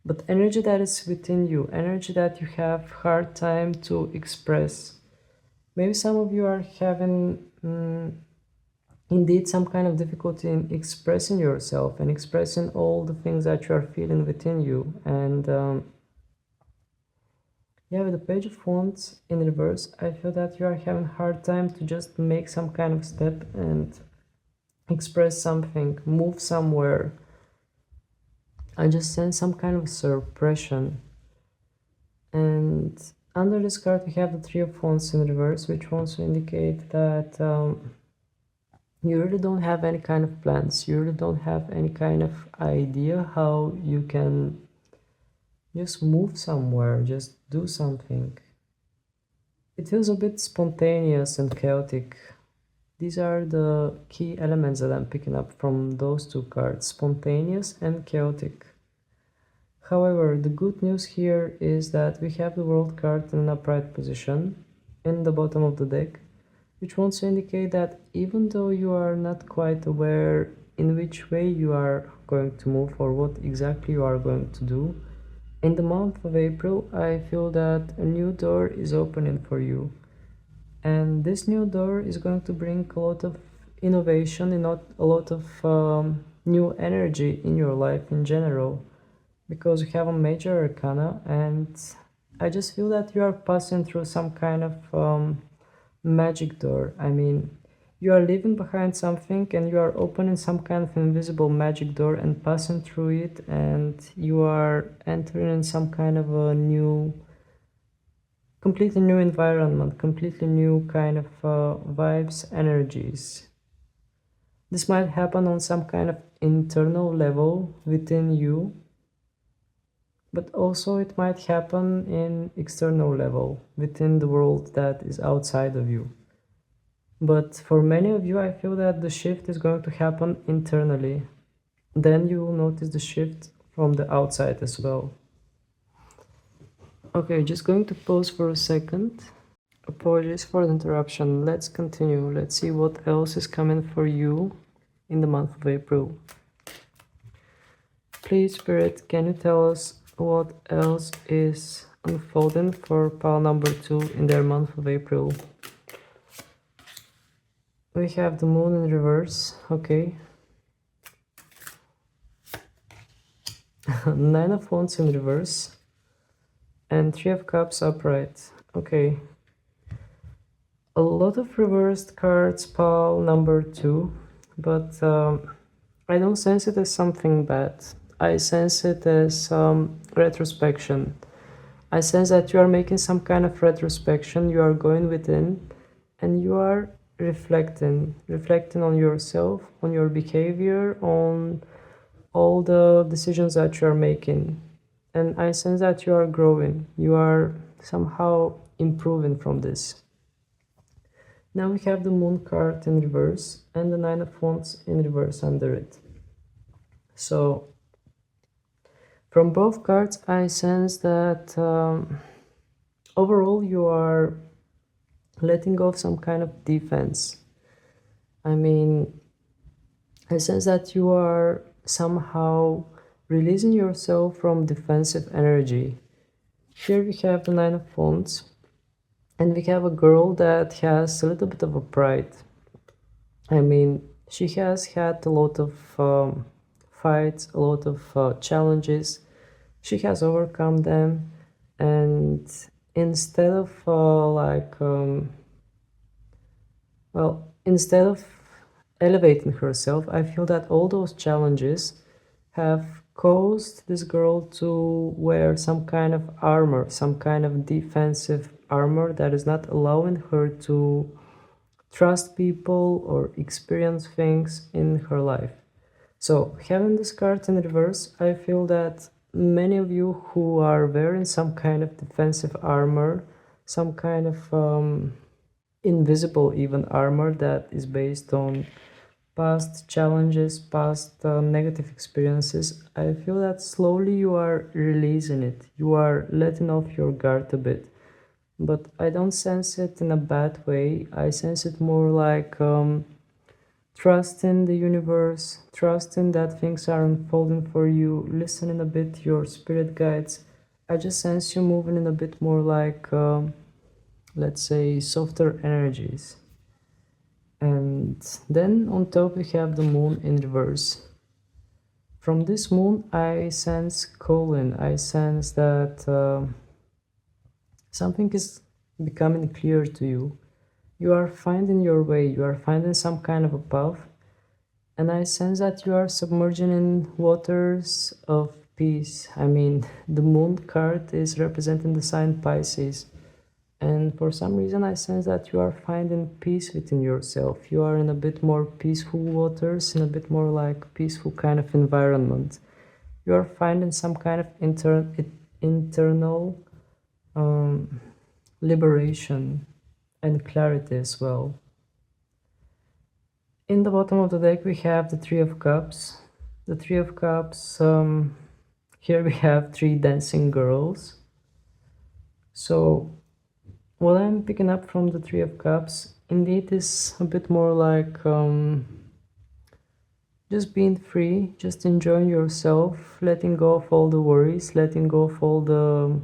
but energy that is within you, energy that you have hard time to express. Maybe some of you are having indeed some kind of difficulty in expressing yourself and expressing all the things that you are feeling within you. And yeah, with the Page of Wands in reverse, I feel that you are having a hard time to just make some kind of step and express something, move somewhere. I just sense some kind of suppression. And under this card we have the Three of Wands in reverse, which wants to indicate that you really don't have any kind of plans, you really don't have any kind of idea how you can just move somewhere, just do something. It feels a bit spontaneous and chaotic. These are the key elements that I'm picking up from those two cards, spontaneous and chaotic. However, the good news here is that we have the World card in an upright position in the bottom of the deck, which wants to indicate that even though you are not quite aware in which way you are going to move or what exactly you are going to do, in the month of April, I feel that a new door is opening for you. And this new door is going to bring a lot of innovation and not a lot of new energy in your life in general, because you have a major arcana, and I just feel that you are passing through some kind of magic door. I mean, you are leaving behind something and you are opening some kind of invisible magic door and passing through it, and you are entering in some kind of a new, completely new environment, completely new kind of vibes, energies. This might happen on some kind of internal level within you, but also it might happen in external level within the world that is outside of you. But for many of you, I feel that the shift is going to happen internally. Then you will notice the shift from the outside as well. Okay, just going to pause for a second. Apologies for the interruption. Let's continue. Let's see what else is coming for you in the month of April. Please, Spirit, can you tell us what else is unfolding for pile number 2 in their month of April? We have the Moon in reverse, okay. Nine of Wands in reverse. And Three of Cups upright, okay. a lot of reversed cards, pile number 2, but I don't sense it as something bad. I sense it as retrospection. I sense that you are making some kind of retrospection, you are going within, and you are reflecting on yourself, on your behavior, on all the decisions that you are making. And I sense that you are growing, you are somehow improving from this. Now we have the Moon card in reverse and the Nine of Wands in reverse under it. So from both cards I sense that overall you are letting go of some kind of defense. I mean, I sense that you are somehow releasing yourself from defensive energy. Here we have the Nine of Wands, and we have a girl that has a little bit of a pride. I mean, she has had a lot of fights, a lot of challenges. She has overcome them, and instead of instead of elevating herself, I feel that all those challenges have caused this girl to wear some kind of armor, some kind of defensive armor that is not allowing her to trust people or experience things in her life. So having this card in reverse, I feel that many of you who are wearing some kind of defensive armor, some kind of invisible even armor that is based on past challenges, past negative experiences, I feel that slowly you are releasing it. You are letting off your guard a bit. But I don't sense it in a bad way. I sense it more like trust in the universe, trusting that things are unfolding for you, listening a bit to your spirit guides. I just sense you moving in a bit more like, let's say, softer energies. And then on top we have the Moon in reverse. From this Moon I sense calling. I sense that something is becoming clear to you. You are finding your way, you are finding some kind of a path, and I sense that you are submerging in waters of peace. I mean, the Moon card is representing the sign Pisces. And for some reason I sense that you are finding peace within yourself. You are in a bit more peaceful waters, in a bit more like peaceful kind of environment. You are finding some kind of internal liberation and clarity as well. In the bottom of the deck we have the Three of Cups. The Three of Cups, here we have three dancing girls. So what I'm picking up from the Three of Cups indeed is a bit more like just being free, just enjoying yourself, letting go of all the worries, letting go of all the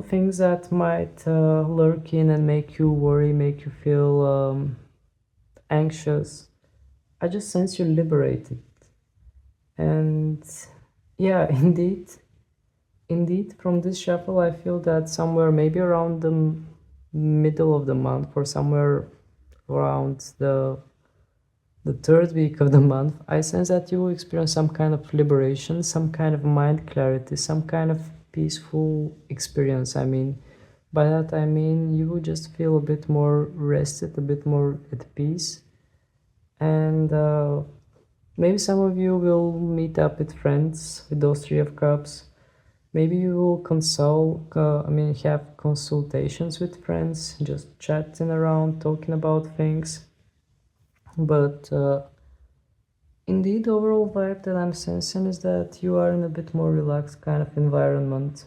things that might lurk in and make you worry, make you feel anxious. I just sense you liberated. And yeah, Indeed, from this shuffle, I feel that somewhere maybe around the middle of the month or somewhere around the third week of the month, I sense that you will experience some kind of liberation, some kind of mind clarity, some kind of peaceful experience. I mean, by that I mean you will just feel a bit more rested, a bit more at peace. And maybe some of you will meet up with friends with those Three of Cups. Maybe you will have consultations with friends, just chatting around, talking about things. But indeed, the overall vibe that I'm sensing is that you are in a bit more relaxed kind of environment.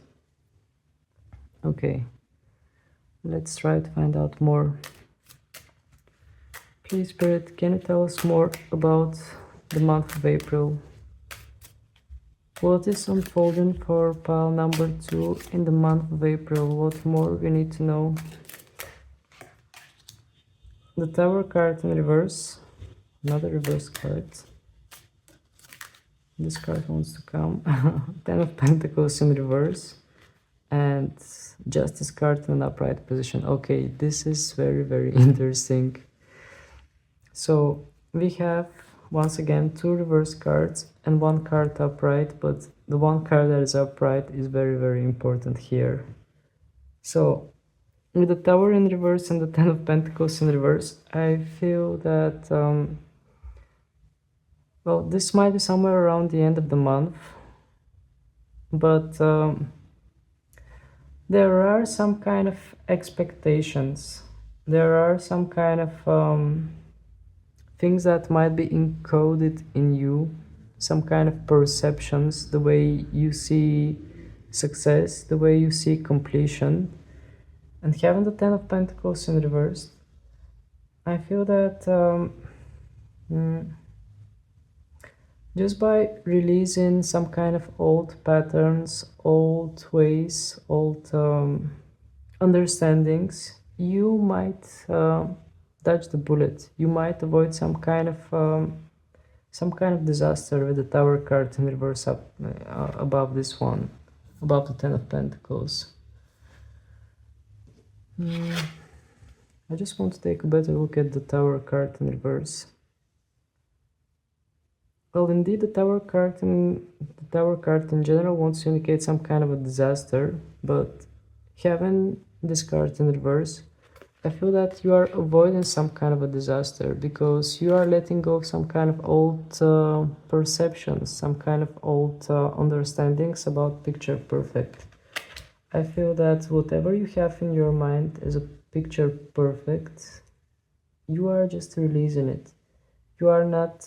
Okay, let's try to find out more. Please, Spirit, can you tell us more about the month of April? What is unfolding for pile number 2 in the month of April? What more we need to know? The Tower card in reverse. Another reverse card. This card wants to come. Ten of Pentacles in reverse. and Justice card in an upright position. Okay, this is very interesting. So we have once again two reverse cards and one card upright, but the one card that is upright is very important here. So with the Tower in reverse and the Ten of Pentacles in reverse, I feel that well, this might be somewhere around the end of the month, but there are some kind of expectations. There are some kind of things that might be encoded in you, some kind of perceptions, the way you see success, the way you see completion. And having the Ten of Pentacles in reverse, I feel that just by releasing some kind of old patterns, old ways, old understandings, you might dodge the bullet. You might avoid some kind of disaster with the Tower card in reverse up above this one, above the Ten of Pentacles. I just want to take a better look at the Tower card in reverse. Well, indeed, the Tower card in general wants to indicate some kind of a disaster, but having this card in reverse, I feel that you are avoiding some kind of a disaster because you are letting go of some kind of old perceptions, some kind of old understandings about picture perfect. I feel that whatever you have in your mind as a picture perfect, you are just releasing it. You are not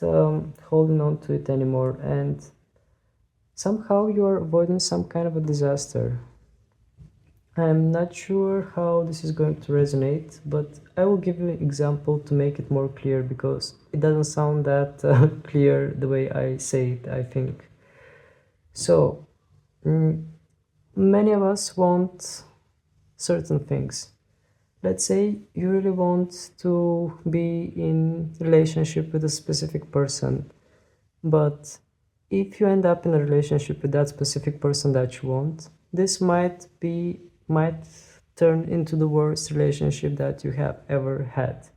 holding on to it anymore, and somehow you are avoiding some kind of a disaster. I'm not sure how this is going to resonate, but I will give you an example to make it more clear because it doesn't sound that clear the way I say it, I think. So, many of us want certain things. Let's say you really want to be in relationship with a specific person, but if you end up in a relationship with that specific person that you want, this might turn into the worst relationship that you have ever had.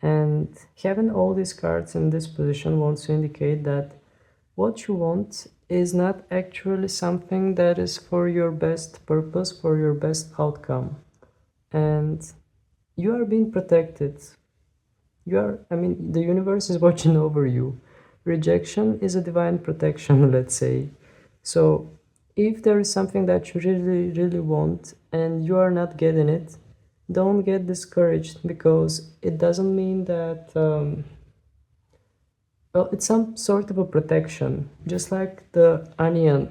And having all these cards in this position wants to indicate that what you want is not actually something that is for your best purpose, for your best outcome. And you are being protected. The universe is watching over you. Rejection is a divine protection, let's say. So if there is something that you really want and you are not getting it, don't get discouraged because it doesn't mean that well, it's some sort of a protection, just like the onion.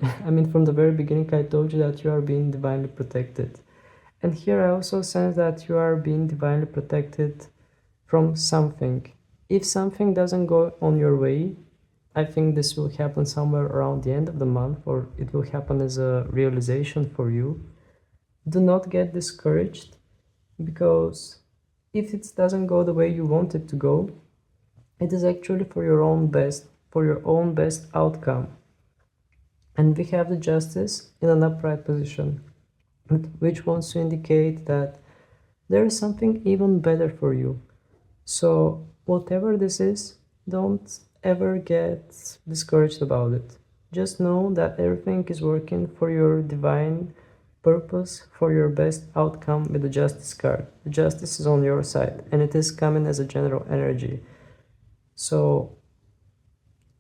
From the very beginning I told you that you are being divinely protected. And here I also sense that you are being divinely protected from something. If something doesn't go on your way, I think this will happen somewhere around the end of the month, or it will happen as a realization for you. Do not get discouraged, because if it doesn't go the way you want it to go, it is actually for your own best outcome. And we have the Justice in an upright position, which wants to indicate that there is something even better for you. So whatever this is, don't ever get discouraged about it. Just know that everything is working for your divine purpose, for your best outcome with the Justice card. The Justice is on your side, and it is coming as a general energy. So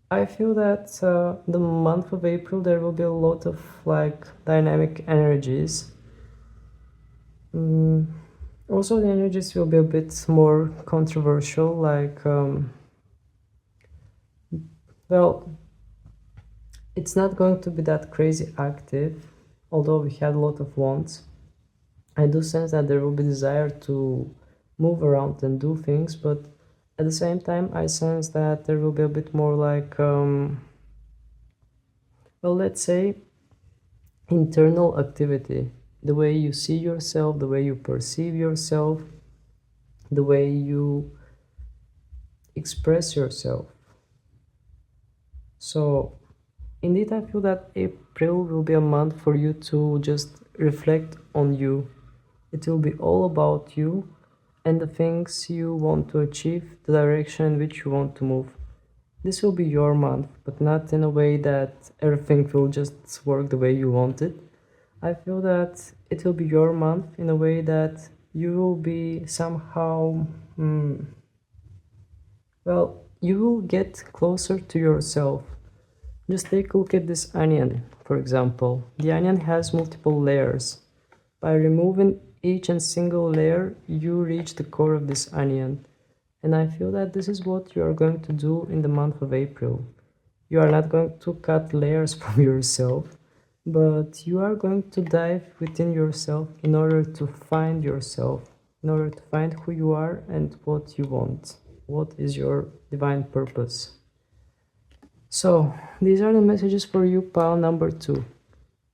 I feel that the month of April there will be a lot of dynamic energies. Also the energies will be a bit more controversial, well, it's not going to be that crazy active, although we had a lot of wants. I do sense that there will be desire to move around and do things, but at the same time I sense that there will be a bit more well, let's say internal activity. The way you see yourself, the way you perceive yourself, the way you express yourself. So indeed I feel that April will be a month for you to just reflect on you. It will be all about you and the things you want to achieve, the direction in which you want to move. This will be your month, but not in a way that everything will just work the way you want it. I feel that it will be your month in a way that you will be somehow, well, you will get closer to yourself. Just take a look at this onion, for example. The onion has multiple layers. By removing each and single layer, you reach the core of this onion. And I feel that this is what you are going to do in the month of April. You are not going to cut layers from yourself, but you are going to dive within yourself in order to find yourself, in order to find who you are and what you want. What is your divine purpose? So, these are the messages for you, pile number 2.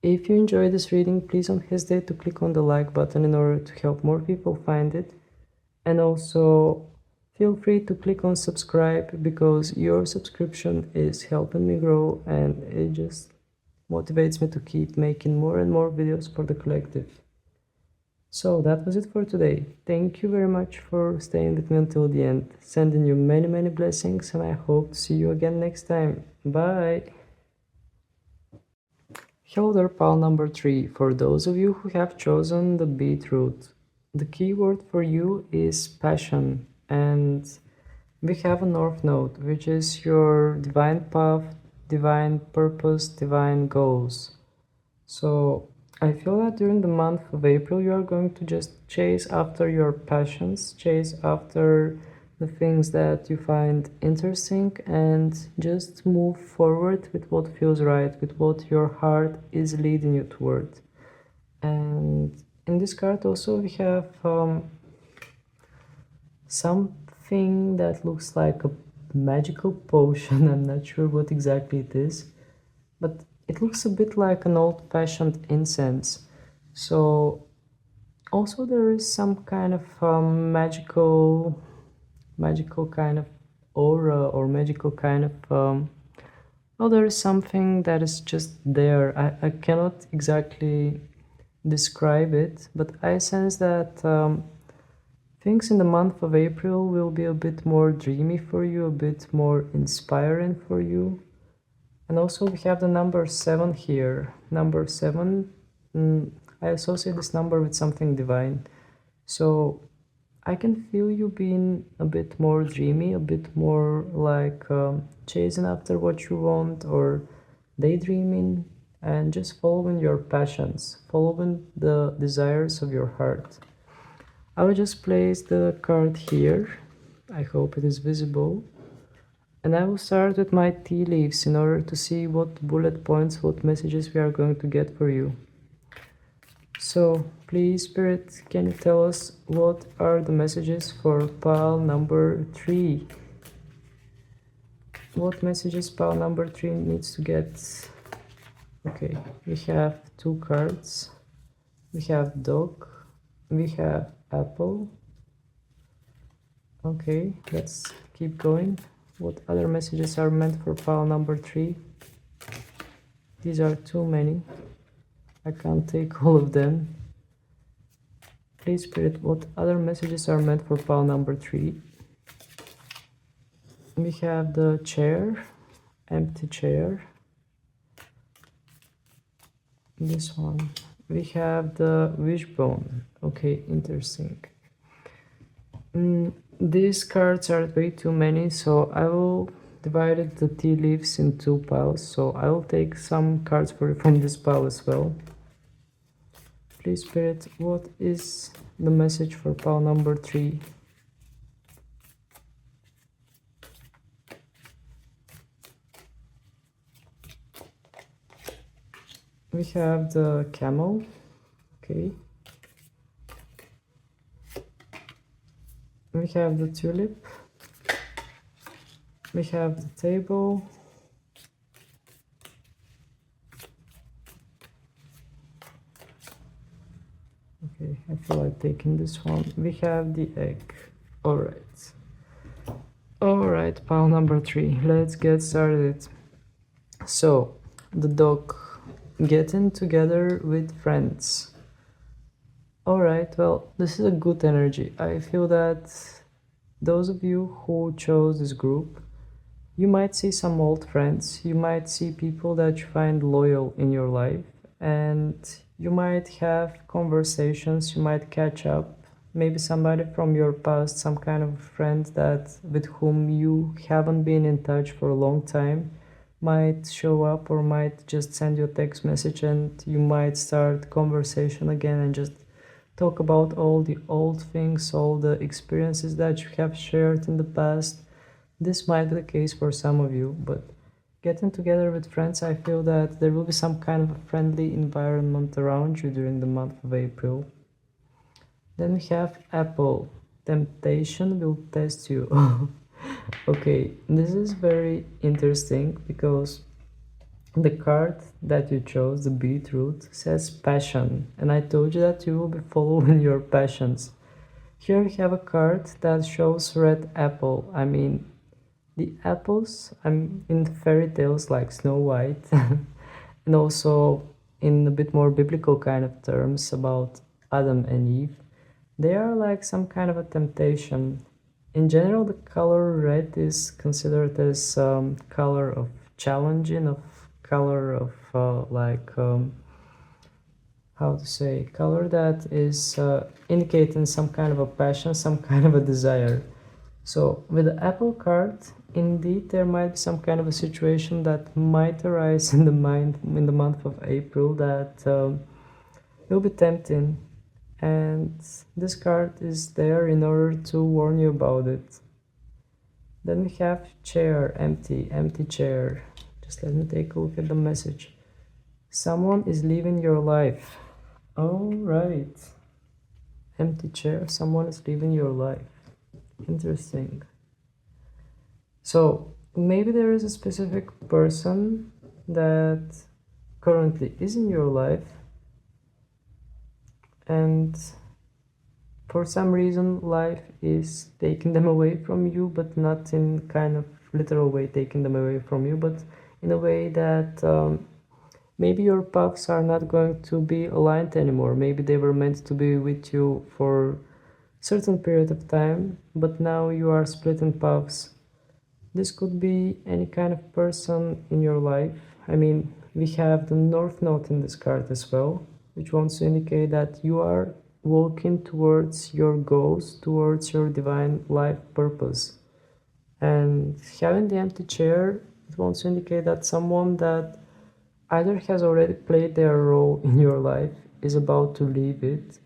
If you enjoyed this reading, please don't hesitate to click on the like button in order to help more people find it. And also, feel free to click on subscribe because your subscription is helping me grow and it just motivates me to keep making more and more videos for the collective. So that was it for today. Thank you very much for staying with me until the end. Sending you many blessings and I hope to see you again next time. Bye! Hello there, pile number 3. For those of you who have chosen the beetroot, the keyword for you is passion, and we have a north node, which is your divine path, divine purpose, divine goals. So I feel that during the month of April you are going to just chase after your passions, chase after the things that you find interesting and just move forward with what feels right, with what your heart is leading you toward. And in this card also we have something that looks like a magical potion. I'm not sure what exactly it is, but it looks a bit like an old-fashioned incense. So also there is some kind of magical kind of aura or magical kind of well, there is something that is just there. I cannot exactly describe it, but I sense that things in the month of April will be a bit more dreamy for you, a bit more inspiring for you. And also we have the number 7 here. Number 7, I associate this number with something divine. So I can feel you being a bit more dreamy, a bit more like chasing after what you want or daydreaming and just following your passions, following the desires of your heart. I will just place the card here. I hope it is visible. And I will start with my tea leaves in order to see what bullet points, what messages we are going to get for you. So, please, Spirit, can you tell us what are the messages for pile number 3? What messages pile number 3 needs to get? Okay, we have 2 cards. We have dog. We have apple. Okay, let's keep going. What other messages are meant for pile number 3? These are too many. I can't take all of them. Please, Spirit, what other messages are meant for pile number 3? We have the chair, empty chair. This one. We have the wishbone. Okay, interesting. These cards are way too many, so I will divide the tea leaves in 2 piles. So I will take some cards from this pile as well. Please, Spirit, what is the message for pile number 3? We have the camel. Okay. We have the tulip. We have the table. Okay, I feel like taking this one. We have the egg. Alright. Alright, pile number 3. Let's get started. So, the dog getting together with friends. Alright, well, this is a good energy. I feel that those of you who chose this group, you might see some old friends, you might see people that you find loyal in your life, and you might have conversations, you might catch up. Maybe somebody from your past, some kind of friend that with whom you haven't been in touch for a long time, might show up or might just send you a text message and you might start conversation again and just talk about all the old things, all the experiences that you have shared in the past. This might be the case for some of you, but getting together with friends, I feel that there will be some kind of a friendly environment around you during the month of April. Then we have Apple. Temptation will test you. Okay, this is very interesting because the card that you chose, the Beetroot, says passion, and I told you that you will be following your passions. Here we have a card that shows red apple. I mean, the apples, I'm in fairy tales like Snow White, and also in a bit more biblical kind of terms about Adam and Eve. They are like some kind of a temptation. In general, the color red is considered as color of challenging, of color of how to say, color that is indicating some kind of a passion, some kind of a desire. So with the Apple card, indeed there might be some kind of a situation that might arise in the mind in the month of April that will be tempting, and this card is there in order to warn you about it. Then we have chair, empty chair. Just let me take a look at the message. Someone is leaving your life. All right. Empty chair, someone is leaving your life. Interesting. So maybe there is a specific person that currently is in your life, and for some reason life is taking them away from you, but not in kind of literal way taking them away from you, but in a way that maybe your paths are not going to be aligned anymore. Maybe they were meant to be with you for a certain period of time, but now you are splitting paths. This could be any kind of person in your life. I mean, we have the North Node in this card as well, which wants to indicate that you are walking towards your goals, towards your divine life purpose. And having the empty chair, it wants to indicate that someone that either has already played their role in your life is about to leave it,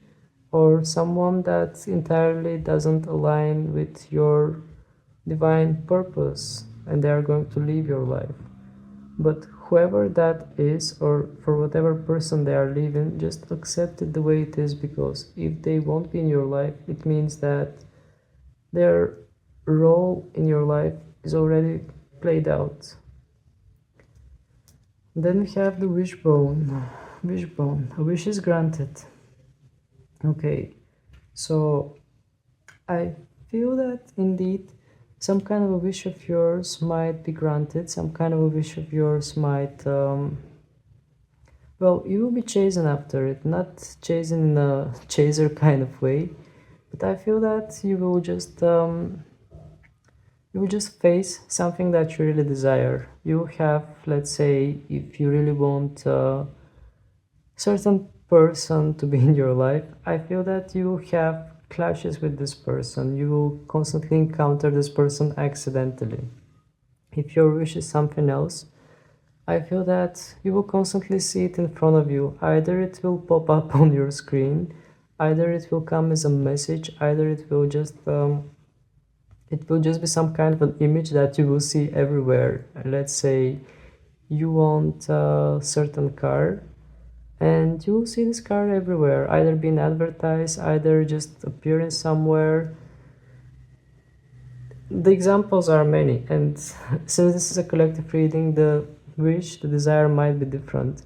or someone that entirely doesn't align with your divine purpose and they are going to leave your life. But whoever that is, or for whatever person they are leaving, just accept it the way it is, because if they won't be in your life, it means that their role in your life is already played out. Then we have the wishbone. Wishbone. A wish is granted. Okay, so I feel that indeed some kind of a wish of yours might be granted, some kind of a wish of yours might, well, you will be chasing after it, not chasing in a chaser kind of way, but I feel that you will just face something that you really desire. You have, let's say, if you really want a certain person to be in your life, I feel that you have clashes with this person. You will constantly encounter this person accidentally. If your wish is something else, I feel that you will constantly see it in front of you. Either it will pop up on your screen, either it will come as a message, either it will just be some kind of an image that you will see everywhere. Let's say you want a certain car, and you will see this car everywhere, either being advertised, either just appearing somewhere. The examples are many, and since this is a collective reading, the wish, the desire might be different.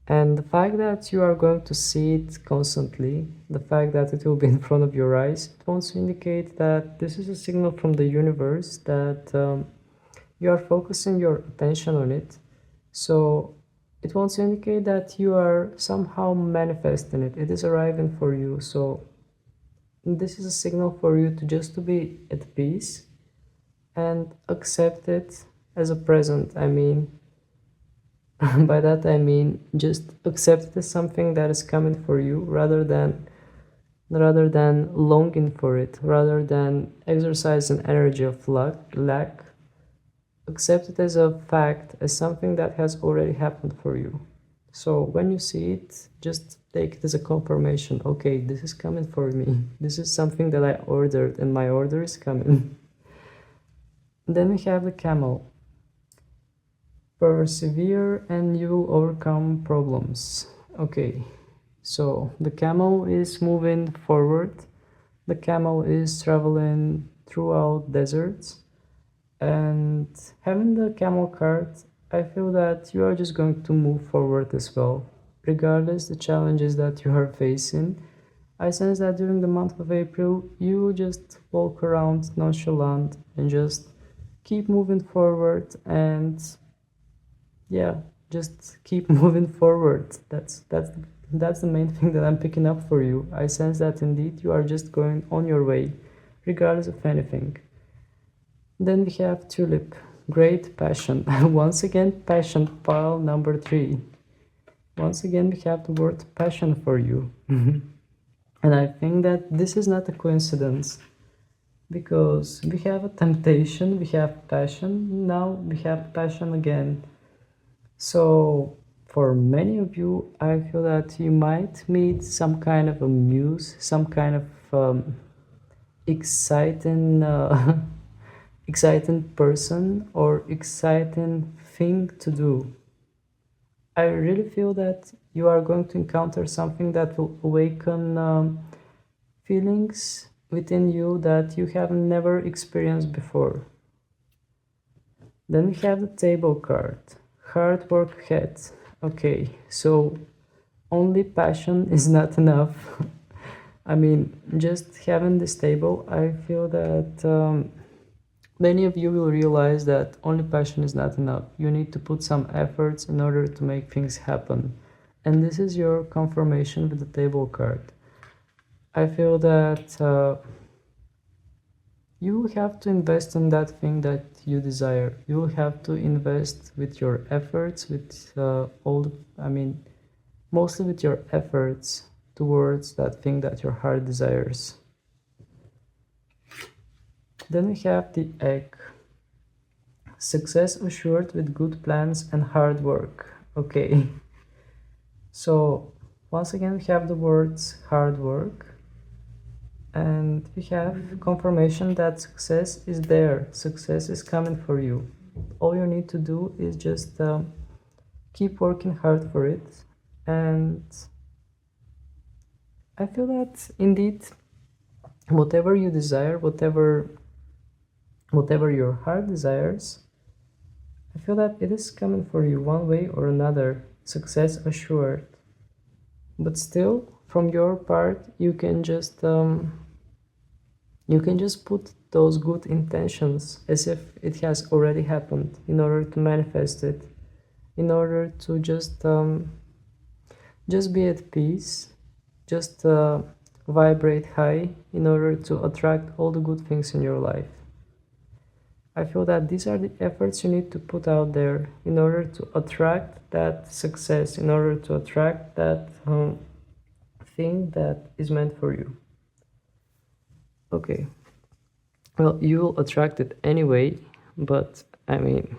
And the fact that you are going to see it constantly, the fact that it will be in front of your eyes, it wants to indicate that this is a signal from the universe that you are focusing your attention on it. So it wants to indicate that you are somehow manifesting it. It is arriving for you. So this is a signal for you to just to be at peace and accept it as a present. I mean, by that I mean just accept it as something that is coming for you rather than longing for it, rather than exercise an energy of lack. Accept it as a fact, as something that has already happened for you. So when you see it, just take it as a confirmation. Okay, this is coming for me. This is something that I ordered and my order is coming. Then we have the camel. Persevere and you will overcome problems. Okay, so the camel is moving forward. The camel is traveling throughout deserts. And having the camel card, I feel that you are just going to move forward as well. Regardless the challenges that you are facing, I sense that during the month of April, you just walk around nonchalant and just keep moving forward and yeah, just keep moving forward. That's the main thing that I'm picking up for you. I sense that indeed you are just going on your way, regardless of anything. Then we have tulip, great passion. Once again, passion pile number 3. Once again, we have the word passion for you. And I think that this is not a coincidence because we have a temptation, we have passion, now we have passion again. So for many of you, I feel that you might meet some kind of a muse, some kind of exciting exciting person or exciting thing to do. I really feel that you are going to encounter something that will awaken feelings within you that you have never experienced before. Then we have the table card, hard work ahead. Okay, so only passion is not enough. I mean, just having this table, I feel that many of you will realize that only passion is not enough. You need to put some efforts in order to make things happen. And this is your confirmation with the table card. I feel that you have to invest in that thing that you desire. You will have to invest with your efforts, with mostly with your efforts towards that thing that your heart desires. Then we have the egg. Success assured with good plans and hard work. Okay. So once again we have the words hard work. And we have confirmation that success is there. Success is coming for you. All you need to do is just keep working hard for it. And I feel that indeed, whatever you desire, whatever your heart desires, I feel that it is coming for you one way or another. Success assured. But still, from your part, you can just put those good intentions as if it has already happened in order to manifest it, in order to just be at peace, just vibrate high in order to attract all the good things in your life. I feel that these are the efforts you need to put out there in order to attract that success, in order to attract that thing that is meant for you. Okay. Well, you will attract it anyway, but I mean,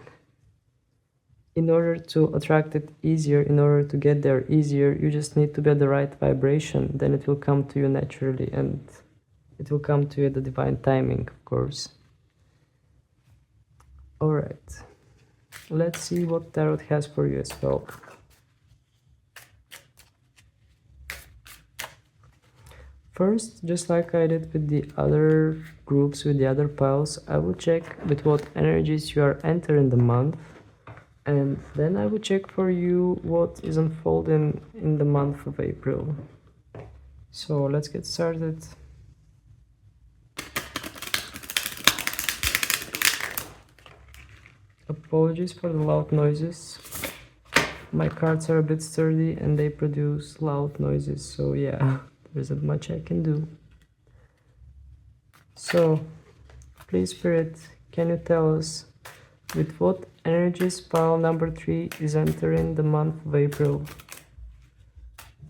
in order to attract it easier, in order to get there easier, you just need to be at the right vibration. Then it will come to you naturally, and it will come to you at the divine timing, of course. Alright, let's see what Tarot has for you as well. First, just like I did with the other groups, with the other piles, I will check with what energies you are entering the month. And then I will check for you what is unfolding in the month of April. So let's get started. Apologies for the loud noises. my cards are a bit sturdy and they produce loud noises, so yeah, there isn't much I can do. So, please Spirit, can you tell us with what energies pile number 3 is entering the month of April?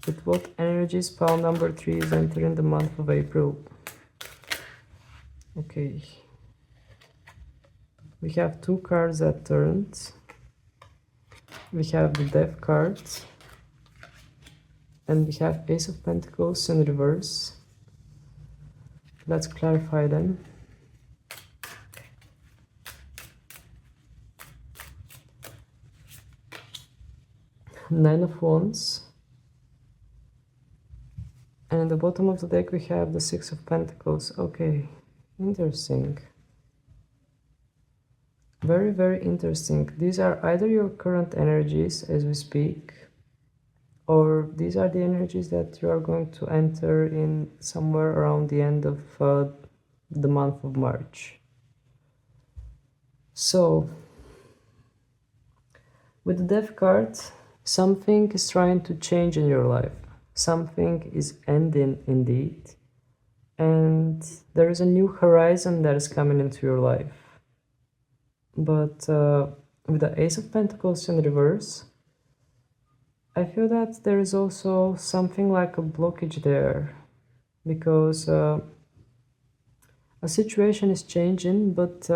With what energies pile number 3 is entering the month of April? Okay. We have 2 cards that turned. We have the Death card. And we have Ace of Pentacles in reverse. Let's clarify them. Nine of Wands. And at the bottom of the deck we have the Six of Pentacles. Okay, interesting. Very, very interesting. These are either your current energies as we speak, or these are the energies that you are going to enter in somewhere around the end of the month of March. So, with the Death card, something is trying to change in your life. Something is ending indeed. And there is a new horizon that is coming into your life. But with the Ace of Pentacles in reverse, I feel that there is also something like a blockage there. Because a situation is changing, but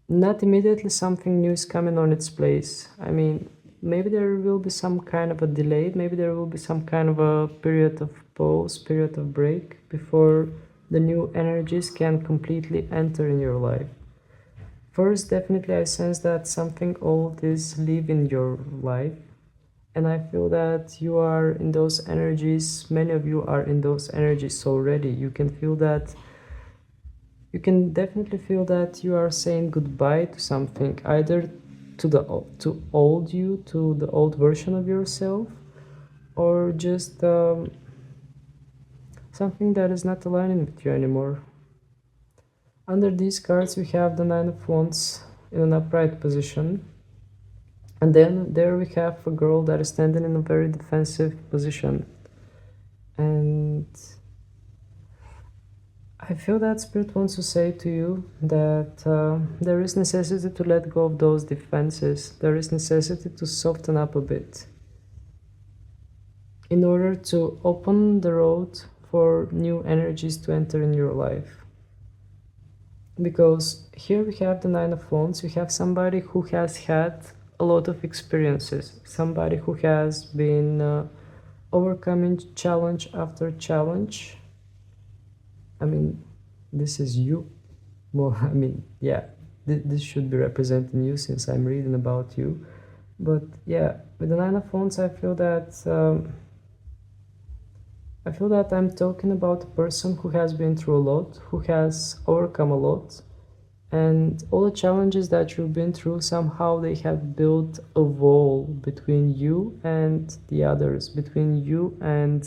not immediately something new is coming on its place. I mean, maybe there will be some kind of a delay, maybe there will be some kind of a period of pause, period of break before the new energies can completely enter in your life. First, definitely I sense that something old is leaving your life, and I feel that you are in those energies, many of you are in those energies already. You can feel that, you can definitely feel that you are saying goodbye to something, either to old you, to the old version of yourself, or just something that is not aligning with you anymore. Under these cards we have the Nine of Wands in an upright position, and then there we have a girl that is standing in a very defensive position. And I feel that Spirit wants to say to you that there is necessity to let go of those defenses. There is necessity to soften up a bit in order to open the road for new energies to enter in your life. Because here we have the Nine of Wands, we have somebody who has had a lot of experiences, somebody who has been overcoming challenge after challenge. I mean, this is you. Well, I mean, yeah, this should be representing you since I'm reading about you. But yeah, with the Nine of Wands, I feel that I'm talking about a person who has been through a lot, who has overcome a lot, and all the challenges that you've been through, somehow they have built a wall between you and the others, between you and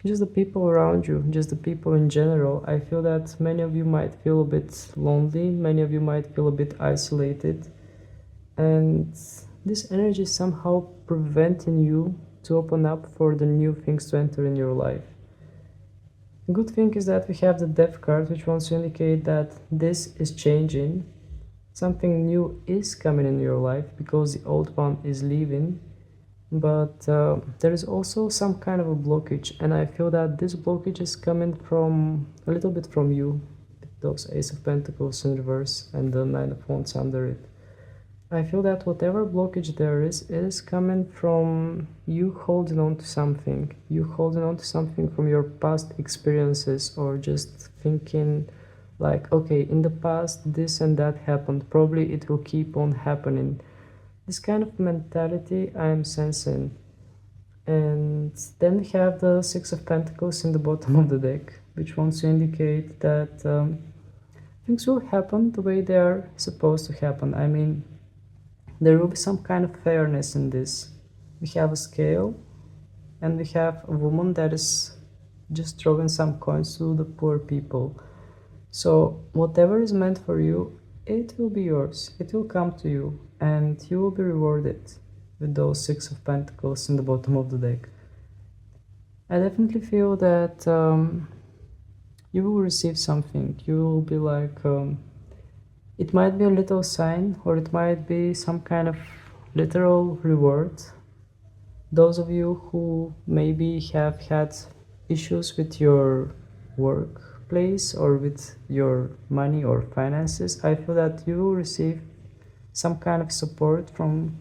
just the people around you, just the people in general. I feel that many of you might feel a bit lonely, many of you might feel a bit isolated, and this energy is somehow preventing you to open up for the new things to enter in your life. The good thing is that we have the Death card, which wants to indicate that this is changing. Something new is coming in your life because the old one is leaving. But there is also some kind of a blockage, and I feel that this blockage is coming from a little bit from you. Those Ace of Pentacles in reverse and the Nine of Wands under it. I feel that whatever blockage there is, it is coming from you holding on to something. You holding on to something from your past experiences, or just thinking like, okay, in the past this and that happened, probably it will keep on happening. This kind of mentality I am sensing. And then we have the Six of Pentacles in the bottom of the deck, which wants to indicate that things will happen the way they are supposed to happen. I mean, there will be some kind of fairness in this. We have a scale, and we have a woman that is just throwing some coins to the poor people. So whatever is meant for you it will be yours. It will come to you, and you will be rewarded with those Six of Pentacles in the bottom of the deck. I definitely feel that you will receive something. You will be like, it might be a little sign, or it might be some kind of literal reward. Those of you who maybe have had issues with your workplace or with your money or finances, I feel that you will receive some kind of support from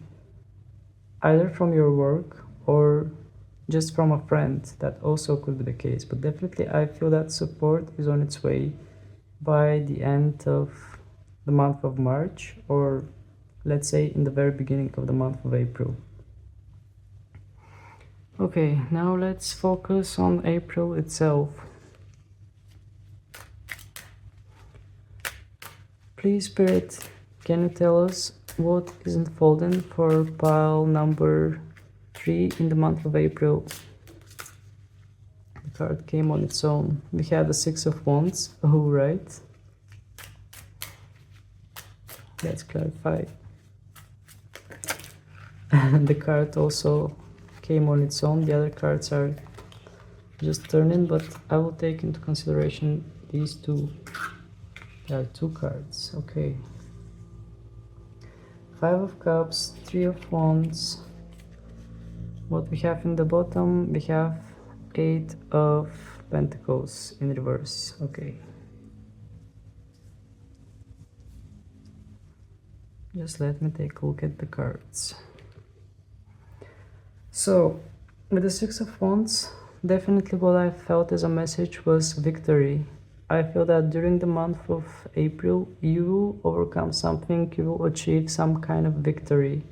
either from your work or just from a friend. That also could be the case, but definitely I feel that support is on its way by the end of the month of March, or let's say in the very beginning of the month of April. Okay, now let's focus on April itself. Please, Spirit, can you tell us what is unfolding for pile number 3 in the month of April? The card came on its own. We had the Six of Wands. Oh, right. Let's clarify. The card also came on its own. The other cards are just turning, but I will take into consideration these two. There are two cards. Okay. Five of Cups, Three of Wands. What we have in the bottom, we have Eight of Pentacles in reverse. Okay. Just let me take a look at the cards. So, with the Six of Wands, definitely what I felt as a message was victory. I feel that during the month of April, you will overcome something, you will achieve some kind of victory.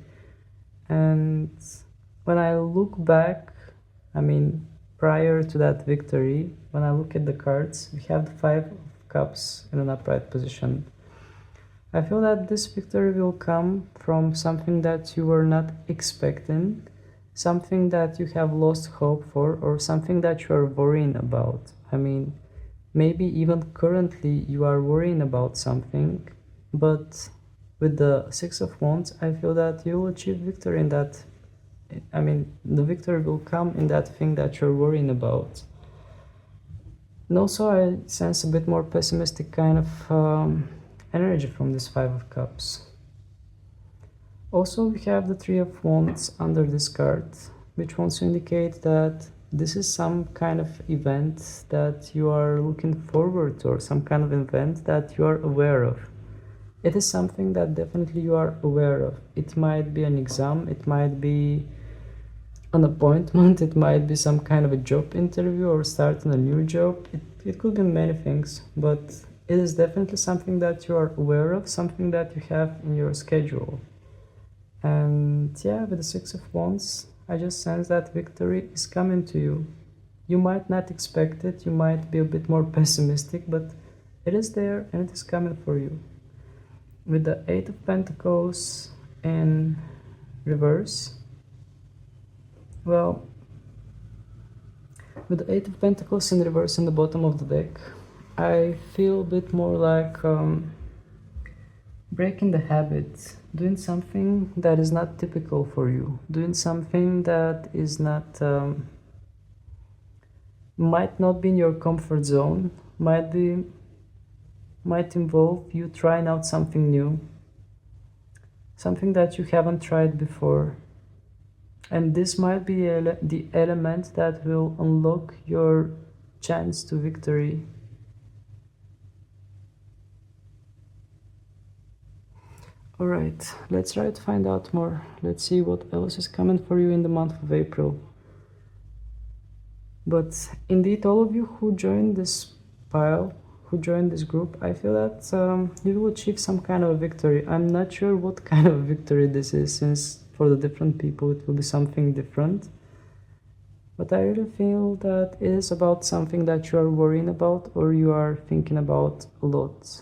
And when I look back, I mean, prior to that victory, when I look at the cards, we have the Five of Cups in an upright position. I feel that this victory will come from something that you were not expecting, something that you have lost hope for, or something that you are worrying about. I mean, maybe even currently you are worrying about something, but with the Six of Wands, I feel that you will achieve victory in that. I mean, the victory will come in that thing that you're worrying about. And also I sense a bit more pessimistic kind of energy from this Five of Cups. Also, we have the Three of Wands under this card, which wants to indicate that this is some kind of event that you are looking forward to, or some kind of event that you are aware of. It is something that definitely you are aware of. It might be an exam, it might be an appointment, it might be some kind of a job interview or starting a new job. It could be many things, but it is definitely something that you are aware of, something that you have in your schedule. And yeah, with the Six of Wands, I just sense that victory is coming to you. You might not expect it, you might be a bit more pessimistic, but it is there and it is coming for you. With the Eight of Pentacles in reverse, well, with the Eight of Pentacles in reverse in the bottom of the deck, I feel a bit more like breaking the habit, doing something that is not typical for you, doing something that is not, might not be in your comfort zone, might involve you trying out something new, something that you haven't tried before. And this might be the element that will unlock your chance to victory. Alright, let's try to find out more. Let's see what else is coming for you in the month of April. But indeed, all of you who joined this pile, who joined this group, I feel that you will achieve some kind of a victory. I'm not sure what kind of victory this is, since for the different people it will be something different. But I really feel that it is about something that you are worrying about or you are thinking about a lot.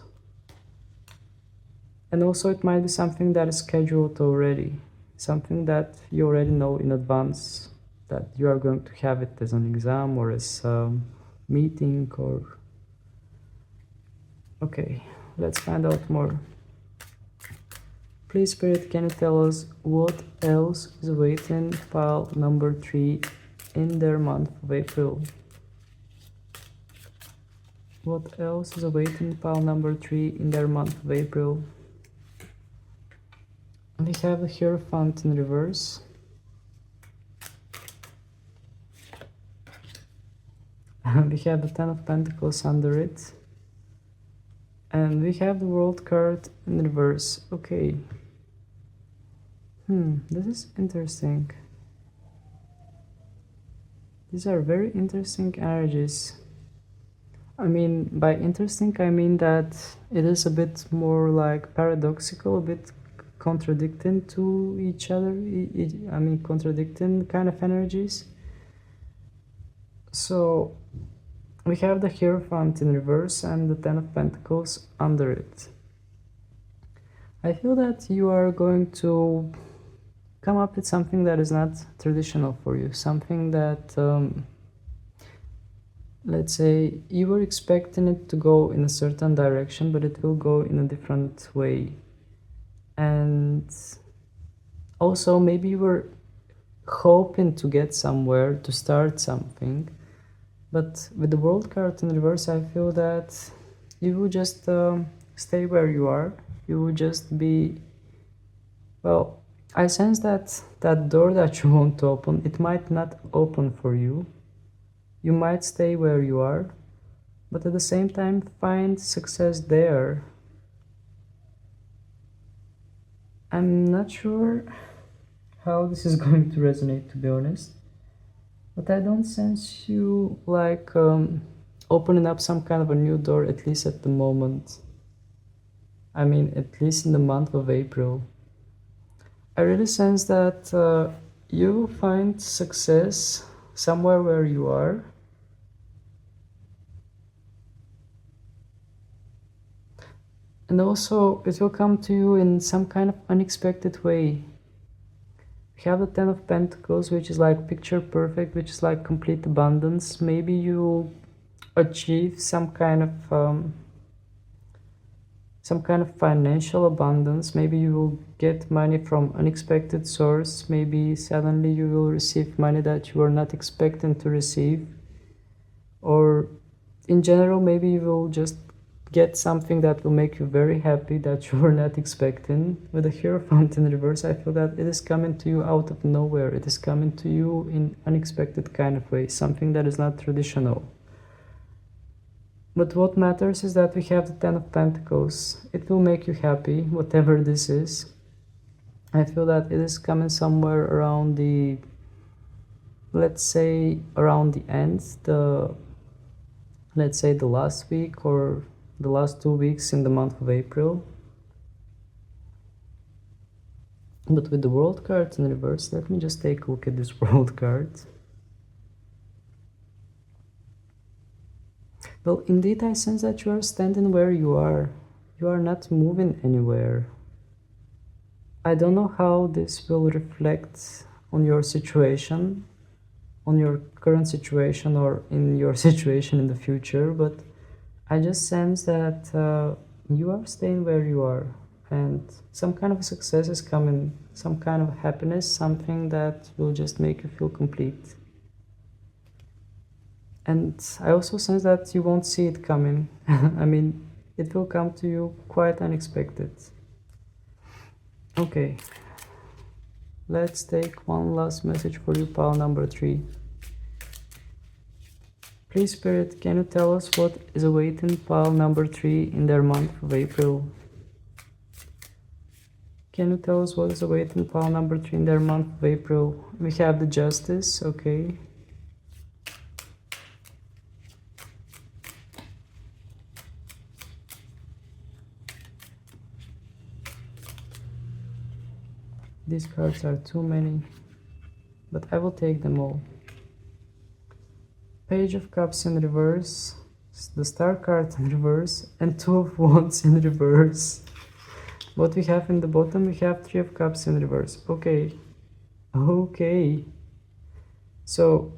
And also it might be something that is scheduled already, something that you already know in advance, that you are going to have it as an exam or as a meeting or... Okay, let's find out more. Please, Spirit, can you tell us what else is awaiting pile number 3 in their month of April? What else is awaiting pile number 3 in their month of April? We have the Hierophant in reverse. We have the Ten of Pentacles under it. And we have the World card in reverse. Okay. This is interesting. These are very interesting energies. I mean, by interesting, I mean that it is a bit more like paradoxical, a bit contradicting to each other. I mean, contradicting kind of energies. So we have the Hierophant in reverse and the Ten of Pentacles under it. I feel that you are going to come up with something that is not traditional for you, something that, let's say, you were expecting it to go in a certain direction, but it will go in a different way. And also, maybe you were hoping to get somewhere, to start something, but with the World card in reverse, I feel that you will just stay where you are. You will just be, well, I sense that that door that you want to open, it might not open for you. You might stay where you are, but at the same time find success there. I'm not sure how this is going to resonate, to be honest, but I don't sense you like opening up some kind of a new door, at least at the moment. I mean, at least in the month of April. I really sense that you will find success somewhere where you are. And also, it will come to you in some kind of unexpected way. We have the Ten of Pentacles, which is like picture perfect, which is like complete abundance. Maybe you achieve some kind of financial abundance. Maybe you will get money from unexpected source. Maybe suddenly you will receive money that you were not expecting to receive. Or in general, maybe you will just get something that will make you very happy that you were not expecting. With the Hierophant in reverse, I feel that it is coming to you out of nowhere. It is coming to you in unexpected kind of way, something that is not traditional. But what matters is that we have the Ten of Pentacles. It will make you happy, whatever this is. I feel that it is coming somewhere around the, let's say, around the end, let's say the last week or the last 2 weeks in the month of April. But with the World card in reverse, let me just take a look at this World card. Well, indeed, I sense that you are standing where you are. You are not moving anywhere. I don't know how this will reflect on your situation, on your current situation, or in your situation in the future, but I just sense that you are staying where you are, and some kind of success is coming, some kind of happiness, something that will just make you feel complete. And I also sense that you won't see it coming. I mean, it will come to you quite unexpected. Okay, let's take one last message for you, pile number 3. Please, Spirit, can you tell us what is awaiting pile number 3 in their month of April? Can you tell us what is awaiting pile number 3 in their month of April? We have the Justice, okay. These cards are too many, but I will take them all. Page of Cups in reverse, the Star card in reverse, and Two of Wands in reverse. What we have in the bottom, we have Three of Cups in reverse. Okay. Okay. So,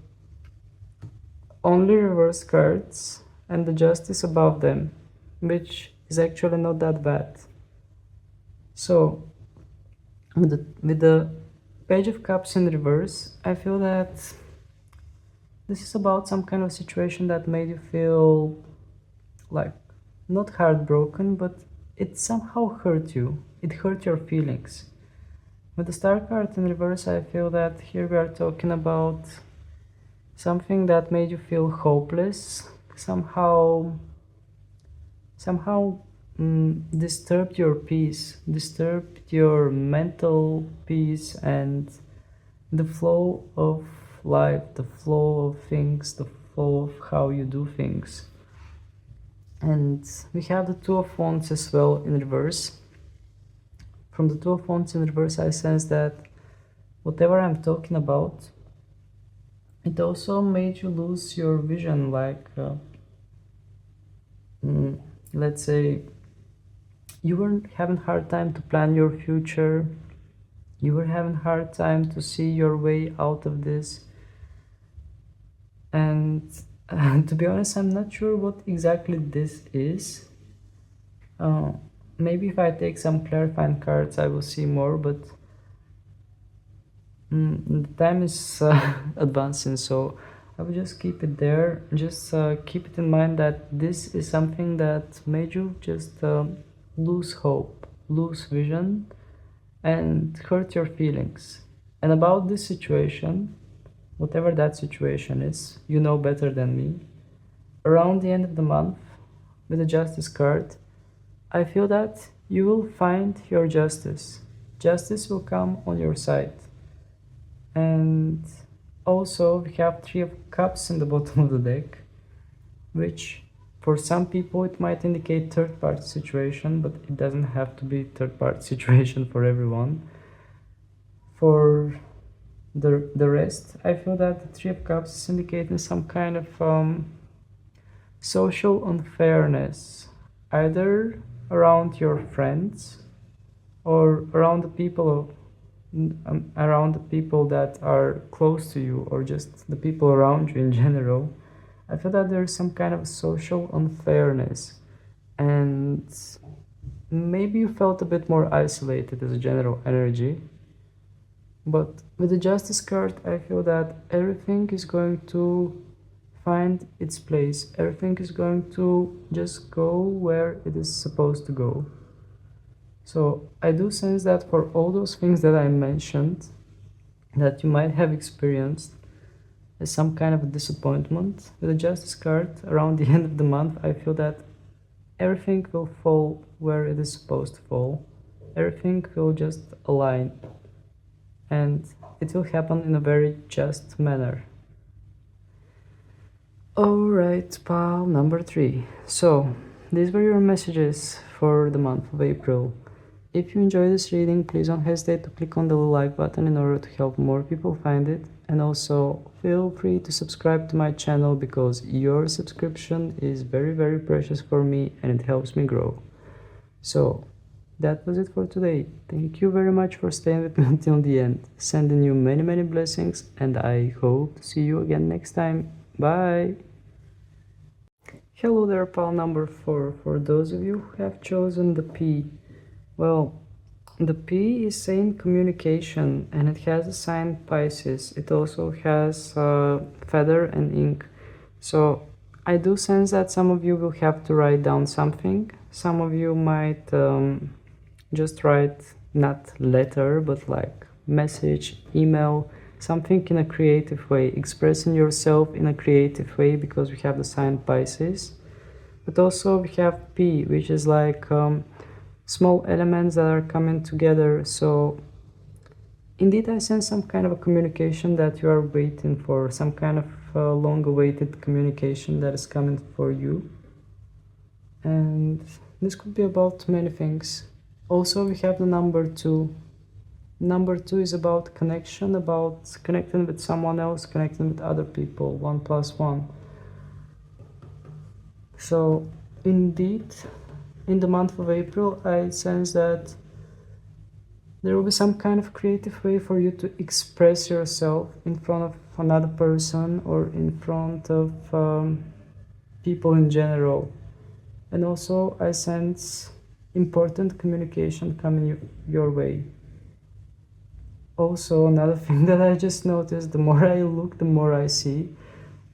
only reverse cards and the Justice above them, which is actually not that bad. So, With the Page of Cups in reverse, I feel that this is about some kind of situation that made you feel like not heartbroken, but it somehow hurt you. It hurt your feelings. With the Star card in reverse, I feel that here we are talking about something that made you feel hopeless, somehow disturbed your peace, disturbed your mental peace and the flow of life, the flow of things, the flow of how you do things. And we have the Two of Wands as well in reverse. From the Two of Wands in reverse, I sense that whatever I'm talking about, it also made you lose your vision, like let's say you were having hard time to plan your future, you were having hard time to see your way out of this. And to be honest, I'm not sure what exactly this is. Maybe if I take some clarifying cards I will see more, but the time is advancing, so I will just keep it there. Just keep it in mind that this is something that made you just lose hope, lose vision, and hurt your feelings. And about this situation, whatever that situation is, you know better than me. Around the end of the month, with the Justice card, I feel that you will find your justice. Justice will come on your side. And also we have Three of Cups in the bottom of the deck, which for some people it might indicate third party situation, but it doesn't have to be third party situation for everyone. For the rest, I feel that the Three of Cups is indicating some kind of social unfairness, either around your friends or around the people that are close to you, or just the people around you in general. I feel that there's some kind of social unfairness, and maybe you felt a bit more isolated as a general energy. But with the Justice card, I feel that everything is going to find its place. Everything is going to just go where it is supposed to go. So I do sense that for all those things that I mentioned, that you might have experienced as some kind of a disappointment, with the Justice card around the end of the month, I feel that everything will fall where it is supposed to fall. Everything will just align, and it will happen in a very just manner. Alright, pal number 3. So, these were your messages for the month of April. If you enjoyed this reading, please don't hesitate to click on the like button in order to help more people find it. And also, feel free to subscribe to my channel, because your subscription is very, very precious for me and it helps me grow. So, that was it for today. Thank you very much for staying with me until the end. Sending you many, many blessings, and I hope to see you again next time. Bye! Hello there, pal number 4. For those of you who have chosen the P, well, the P is saying communication, and it has a sign Pisces. It also has feather and ink. So I do sense that some of you will have to write down something. Some of you might just write, not letter, but like message, email, something in a creative way, expressing yourself in a creative way, because we have the sign Pisces. But also we have P, which is like small elements that are coming together. So indeed I sense some kind of a communication that you are waiting for, some kind of long-awaited communication that is coming for you. And this could be about many things. Also we have the number 2. Number 2 is about connection, about connecting with someone else, connecting with other people, 1 plus 1. So indeed, in the month of April, I sense that there will be some kind of creative way for you to express yourself in front of another person, or in front of people in general. And also I sense important communication coming your way. Also, another thing that I just noticed, the more I look, the more I see.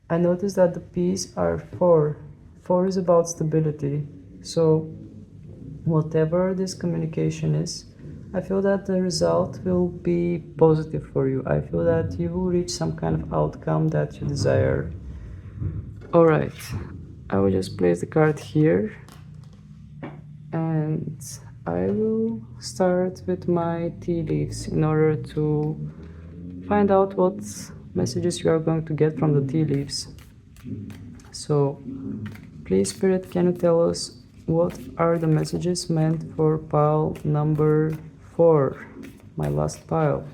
I noticed that the P's are 4. 4 is about stability. So, whatever this communication is, I feel that the result will be positive for you. I feel that you will reach some kind of outcome that you desire. Alright, I will just place the card here and I will start with my tea leaves in order to find out what messages you are going to get from the tea leaves. So, please, Spirit, can you tell us what are the messages meant for pile number 4, my last pile?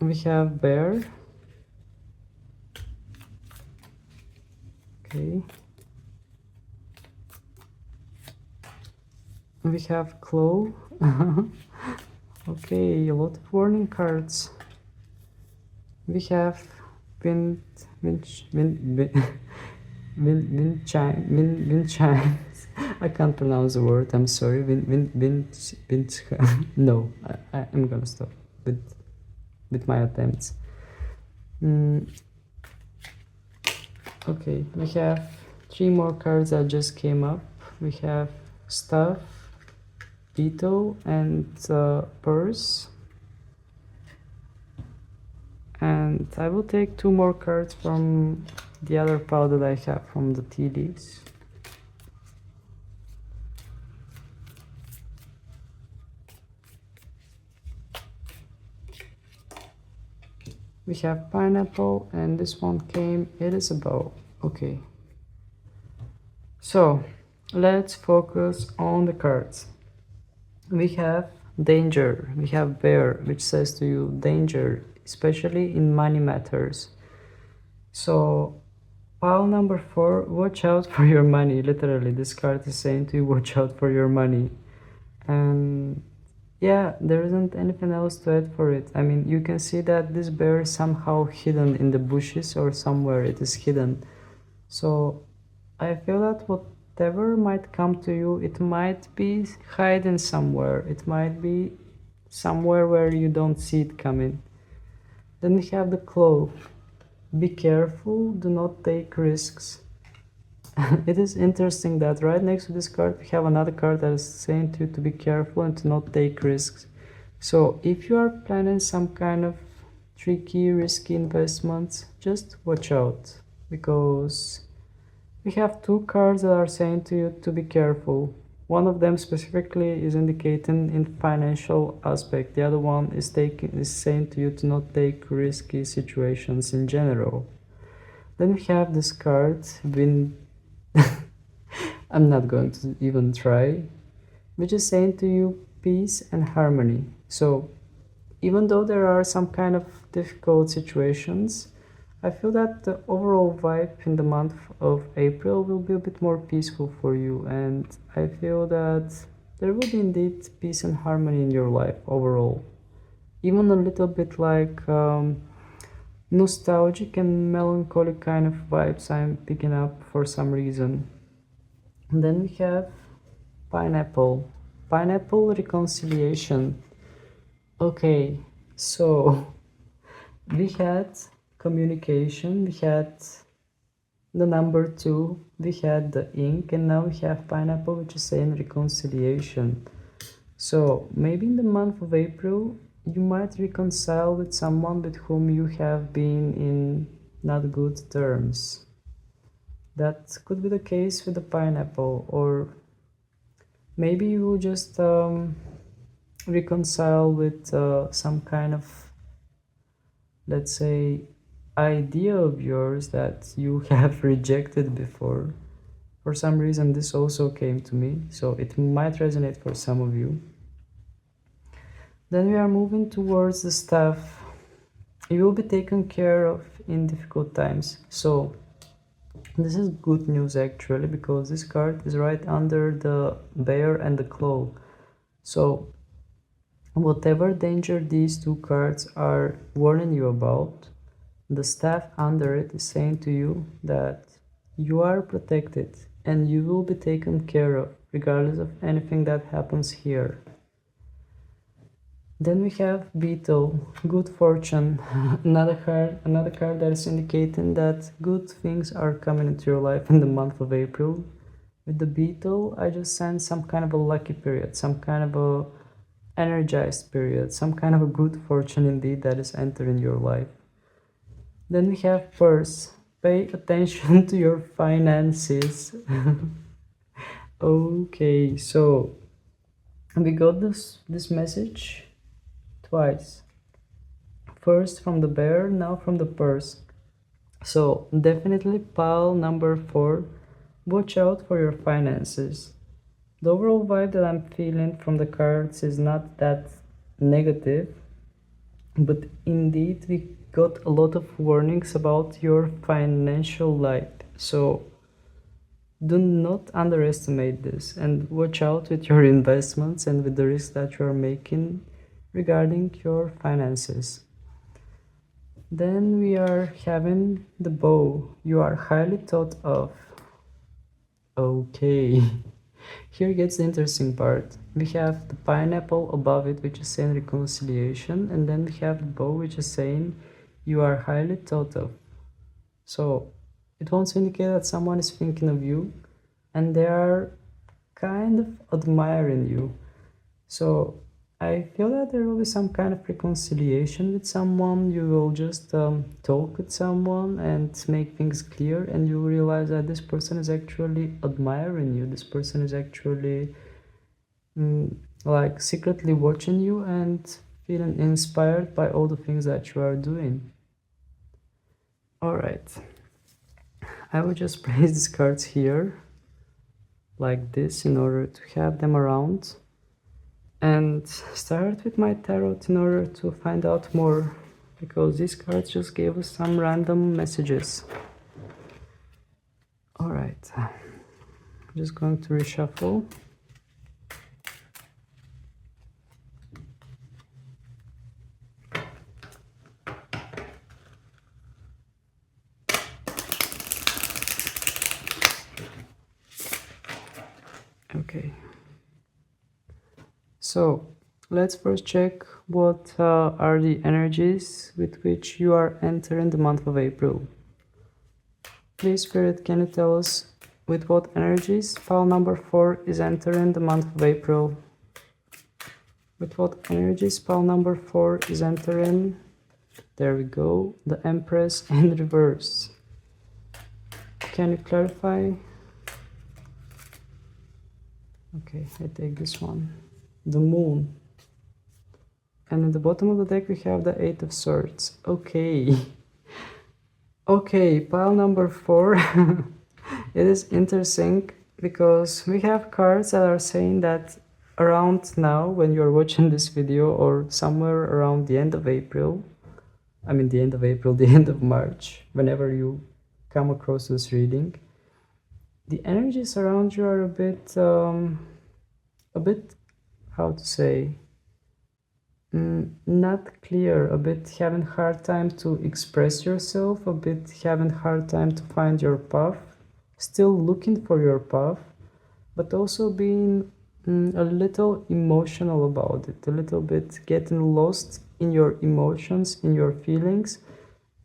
We have bear. Okay. We have claw. Okay, a lot of warning cards. We have wind chimes. I can't pronounce the word. I'm sorry. Wind. No, I'm gonna stop with my attempts. Okay, we have 3 more cards that just came up. We have staff, veto, and purse. And I will take 2 more cards from the other pile that I have from the tea leaves. We have pineapple, and this one came, it is a bow. Okay. So, let's focus on the cards. We have danger, we have bear, which says to you danger, especially in money matters. So, pile number 4, watch out for your money. Literally, this card is saying to you, watch out for your money. And yeah, there isn't anything else to add for it. I mean, you can see that this bear is somehow hidden in the bushes or somewhere it is hidden. So I feel that whatever might come to you, it might be hidden somewhere. It might be somewhere where you don't see it coming. Then we have the claw. Be careful, do not take risks. It is interesting that right next to this card we have another card that is saying to you to be careful and to not take risks. So if you are planning some kind of tricky, risky investments, just watch out, because we have 2 cards that are saying to you to be careful. One of them specifically is indicating in financial aspect. The other one is saying to you to not take risky situations in general. Then we have this card, I'm not going to even try, which is saying to you peace and harmony. So even though there are some kind of difficult situations, I feel that the overall vibe in the month of April will be a bit more peaceful for you, and I feel that there will be indeed peace and harmony in your life overall. Even a little bit like nostalgic and melancholic kind of vibes I'm picking up for some reason. And then we have pineapple. Pineapple reconciliation. Okay, so we had communication, we had the number 2, we had the ink, and now we have pineapple, which is saying reconciliation. So maybe in the month of April you might reconcile with someone with whom you have been in not good terms. That could be the case with the pineapple, or maybe you will just reconcile with some kind of, let's say, idea of yours that you have rejected before. For some reason this also came to me, so it might resonate for some of you. Then we are moving towards the staff. You will be taken care of in difficult times. So this is good news actually, because this card is right under the bear and the claw. So whatever danger these 2 cards are warning you about, the staff under it is saying to you that you are protected and you will be taken care of regardless of anything that happens here. Then we have Beetle, good fortune, another card that is indicating that good things are coming into your life in the month of April. With the Beetle, I just sense some kind of a lucky period, some kind of a energized period, some kind of a good fortune indeed that is entering your life. Then we have Purse, pay attention to your finances. Okay, so we got this message twice. First from the bear, now from the purse. So definitely pile number 4, watch out for your finances. The overall vibe that I'm feeling from the cards is not that negative, but indeed we got a lot of warnings about your financial life. So do not underestimate this and watch out with your investments and with the risks that you are making regarding your finances. Then we are having the bow. You are highly thought of. Okay, here gets the interesting part. We have the pineapple above it, which is saying reconciliation, and then we have the bow, which is saying you are highly thought of. So it wants to indicate that someone is thinking of you and they are kind of admiring you. So I feel that there will be some kind of reconciliation with someone. You will just talk with someone and make things clear, and you realize that this person is actually admiring you. This person is actually like secretly watching you and feeling inspired by all the things that you are doing. Alright, I will just place these cards here like this in order to have them around and start with my tarot in order to find out more, because these cards just gave us some random messages. Alright, I'm just going to reshuffle. Okay, so let's first check what are the energies with which you are entering the month of April. Please, Spirit, can you tell us with what energies pile number 4 is entering the month of April? With what energies pile number 4 is entering? There we go, the Empress in reverse. Can you clarify? Okay, I take this one. The Moon. And at the bottom of the deck we have the 8 of Swords. Okay. Okay, pile number 4. It is interesting because we have cards that are saying that around now, when you're watching this video, or somewhere around the end of April, I mean the end of April, the end of March, whenever you come across this reading, the energies around you are a bit, how to say, not clear, a bit having hard time to express yourself, a bit having hard time to find your path, still looking for your path, but also being a little emotional about it, a little bit getting lost in your emotions, in your feelings,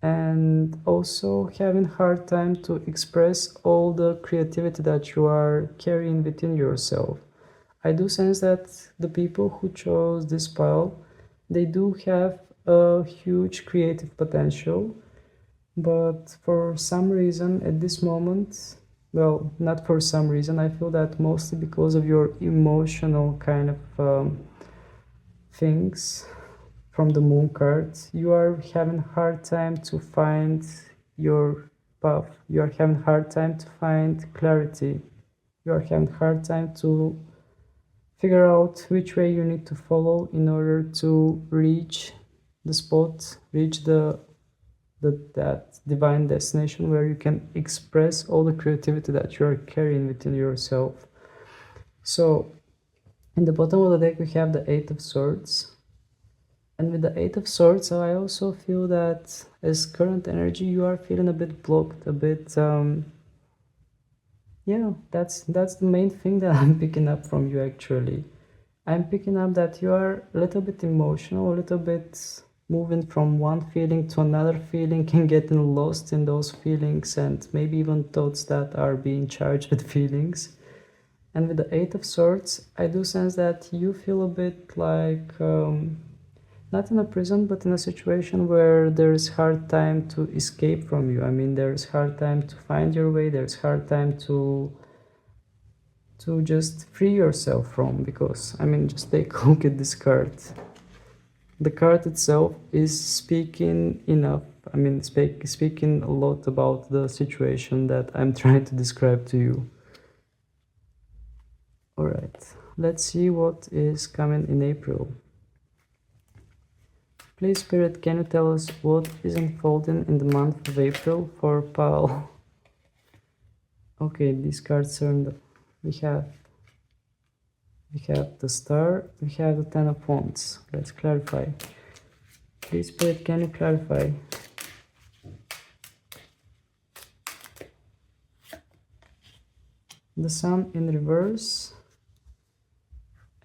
and also having hard time to express all the creativity that you are carrying within yourself. I do sense that the people who chose this pile, they do have a huge creative potential, but for some reason at this moment, well, not for some reason, I feel that mostly because of your emotional kind of things from the Moon card, you are having a hard time to find your path. You are having a hard time to find clarity. You are having a hard time to figure out which way you need to follow in order to reach the spot, reach that divine destination where you can express all the creativity that you are carrying within yourself. So in the bottom of the deck we have the 8 of Swords, and with the 8 of Swords I also feel that as current energy you are feeling a bit blocked, a bit Yeah, that's the main thing that I'm picking up from you actually. I'm picking up that you are a little bit emotional, a little bit moving from one feeling to another feeling and getting lost in those feelings and maybe even thoughts that are being charged with feelings. And with the Eight of Swords, I do sense that you feel a bit like not in a prison, but in a situation where there's hard time to escape from you. I mean, there's hard time to find your way. There's hard time to just free yourself from. Because I mean, just take a look at this card. The card itself is speaking enough. I mean, speaking a lot about the situation that I'm trying to describe to you. All right, let's see what is coming in April. Please, Spirit, can you tell us what is unfolding in the month of April for Paul? Okay, these cards are in the, we have the Star, we have the Ten of Wands. Let's clarify. Please, Spirit, can you clarify? The Sun in reverse,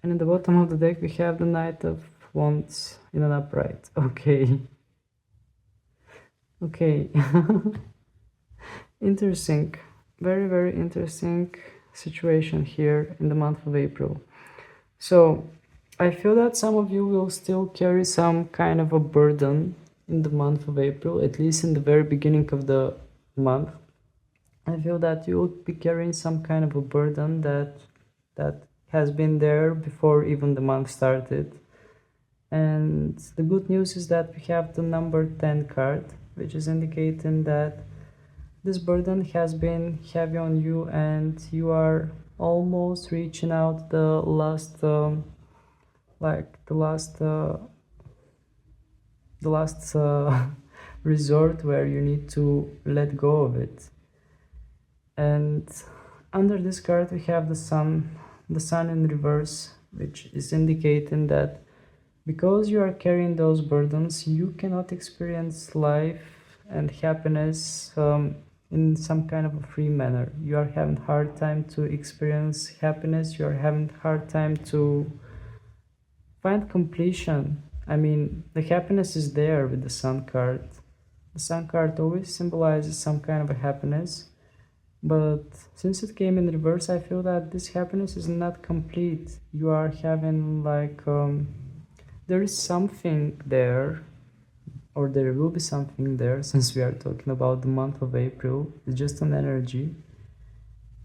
and in the bottom of the deck we have the Knight of Wands in an upright. Okay. Okay. Interesting. Very, very interesting situation here in the month of April. So I feel that some of you will still carry some kind of a burden in the month of April, at least in the very beginning of the month. I feel that you will be carrying some kind of a burden that has been there before even the month started. And the good news is that we have the number 10 card, which is indicating that this burden has been heavy on you and you are almost reaching out the last resort where you need to let go of it. And under this card we have the sun in reverse, which is indicating that because you are carrying those burdens, you cannot experience life and happiness in some kind of a free manner. You are having hard time to experience happiness. You are having hard time to find completion. I mean, the happiness is there with the Sun card. The Sun card always symbolizes some kind of a happiness, but since it came in reverse, I feel that this happiness is not complete. You are having like there is something there, or there will be something there, since we are talking about the month of April. It's just an energy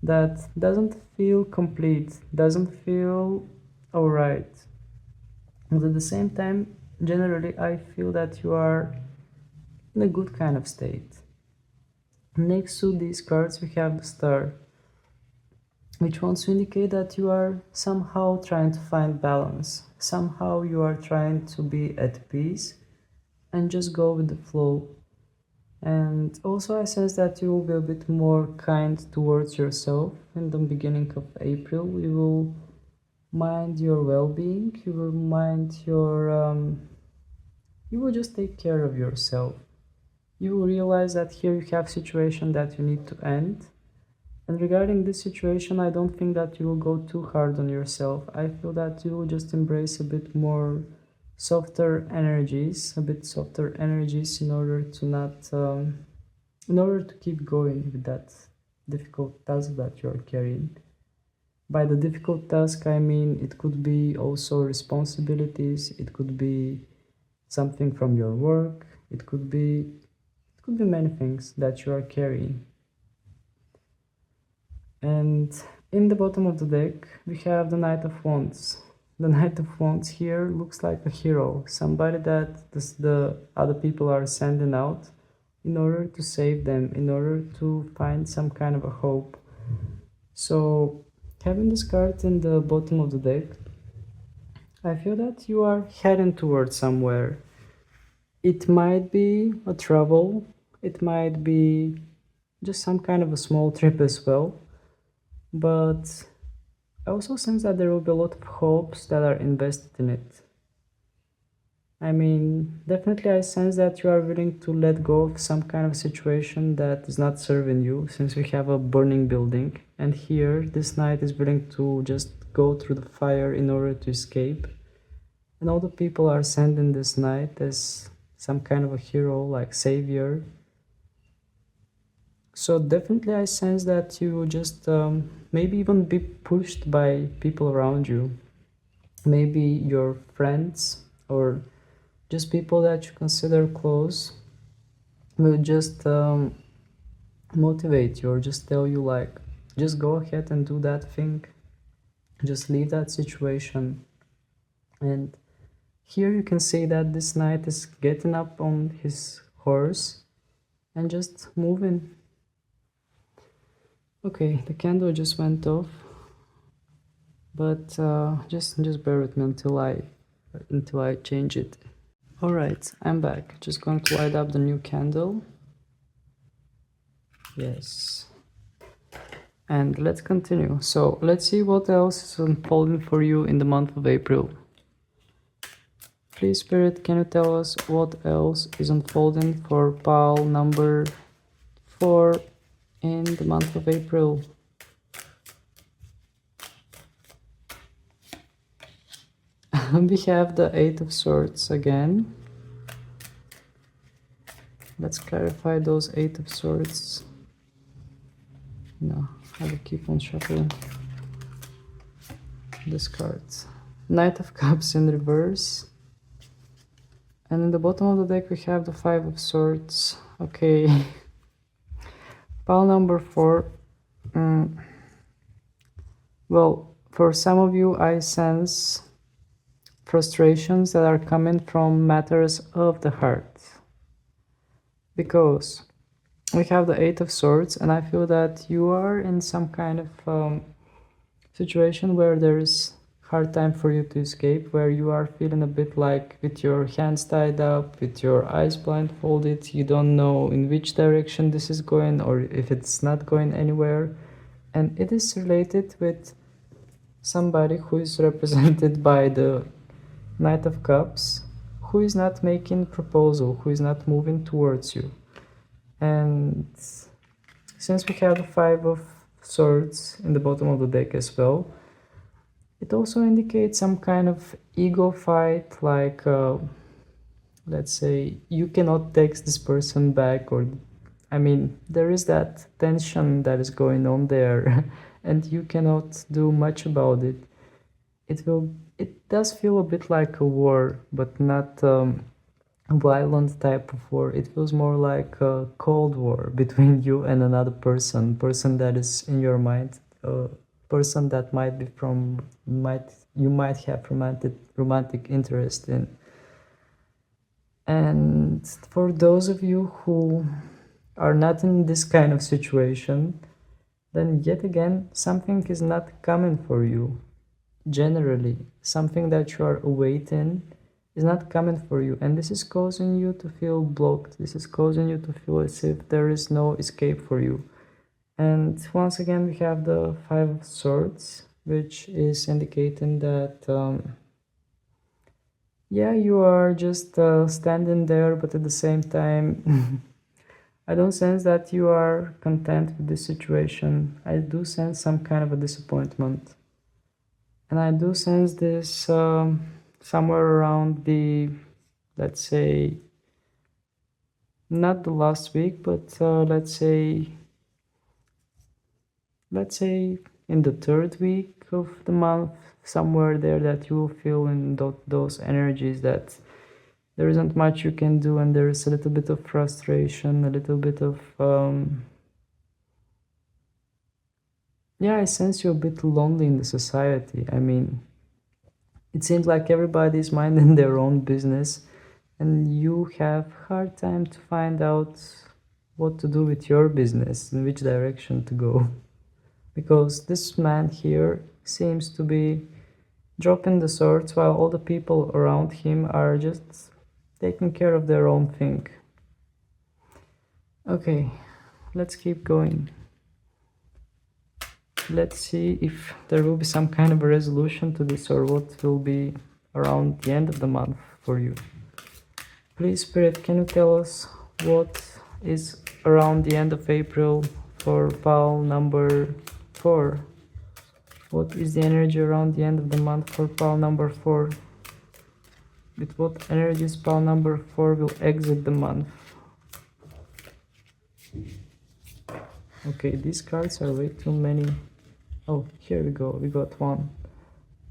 that doesn't feel complete, doesn't feel alright. But at the same time, generally I feel that you are in a good kind of state. Next to these cards we have the Star, which wants to indicate that you are somehow trying to find balance. Somehow you are trying to be at peace and just go with the flow. And also I sense that you will be a bit more kind towards yourself in the beginning of April. You will mind your well-being, you will mind your you will just take care of yourself. You will realize that here you have situation that you need to end. And regarding this situation, I don't think that you will go too hard on yourself. I feel that you will just embrace a bit more softer energies, in order to not, in order to keep going with that difficult task that you're carrying. By the difficult task, I mean it could be also responsibilities, it could be something from your work, it could be many things that you are carrying. And in the bottom of the deck, we have the Knight of Wands. The Knight of Wands here looks like a hero, somebody that the other people are sending out in order to save them, in order to find some kind of a hope. So, having this card in the bottom of the deck, I feel that you are heading towards somewhere. It might be a travel, it might be just some kind of a small trip as well, but I also sense that there will be a lot of hopes that are invested in it. I mean, definitely I sense that you are willing to let go of some kind of situation that is not serving you, since we have a burning building. And here, this knight is willing to just go through the fire in order to escape. And all the people are sending this knight as some kind of a hero, like savior. So definitely I sense that you just maybe even be pushed by people around you. Maybe your friends or just people that you consider close will just motivate you or just tell you like, just go ahead and do that thing, just leave that situation. And here you can see that this knight is getting up on his horse and just moving. Okay, the candle just went off, but just bear with me until I change it. Alright, I'm back. Just going to light up the new candle. Yes. And let's continue. So let's see what else is unfolding for you in the month of April. Please, Spirit, can you tell us what else is unfolding for pile number 4 in the month of April? We have the Eight of Swords again. Let's clarify those Eight of Swords. No, I will keep on shuffling. Discard. Knight of Cups in reverse. And in the bottom of the deck we have the Five of Swords. Okay. Pile number 4. Well, for some of you I sense frustrations that are coming from matters of the heart. Because we have the Eight of Swords, and I feel that you are in some kind of situation where there's hard time for you to escape, where you are feeling a bit like with your hands tied up, with your eyes blindfolded, you don't know in which direction this is going or if it's not going anywhere. And it is related with somebody who is represented by the Knight of Cups, who is not making proposal, who is not moving towards you. And since we have the Five of Swords in the bottom of the deck as well, it also indicates some kind of ego fight, like let's say you cannot text this person back, or I mean there is that tension that is going on there and you cannot do much about it. It does feel a bit like a war, but not a violent type of war. It feels more like a cold war between you and another person that is in your mind, person that might be you might have romantic interest in. And for those of you who are not in this kind of situation, then yet again something is not coming for you. Generally, something that you are awaiting is not coming for you, and this is causing you to feel blocked. This is causing you to feel as if there is no escape for you. And once again we have the Five of Swords, which is indicating that yeah, you are just standing there, but at the same time I don't sense that you are content with this situation. I do sense some kind of a disappointment. And I do sense this somewhere around the, let's say, not the last week, but let's say in the third week of the month, somewhere there, that you will feel in those energies that there isn't much you can do, and there is a little bit of frustration, a little bit of yeah, I sense you're a bit lonely in the society. I mean, it seems like everybody is minding their own business, and you have hard time to find out what to do with your business, in which direction to go. Because this man here seems to be dropping the swords while all the people around him are just taking care of their own thing. Okay, let's keep going. Let's see if there will be some kind of a resolution to this, or what will be around the end of the month for you. Please, Spirit, can you tell us what is around the end of April for pile number 4? What is the energy around the end of the month for pile number 4? With what energies pile number 4 will exit the month? Okay, these cards are way too many. Oh, here we go, we got one.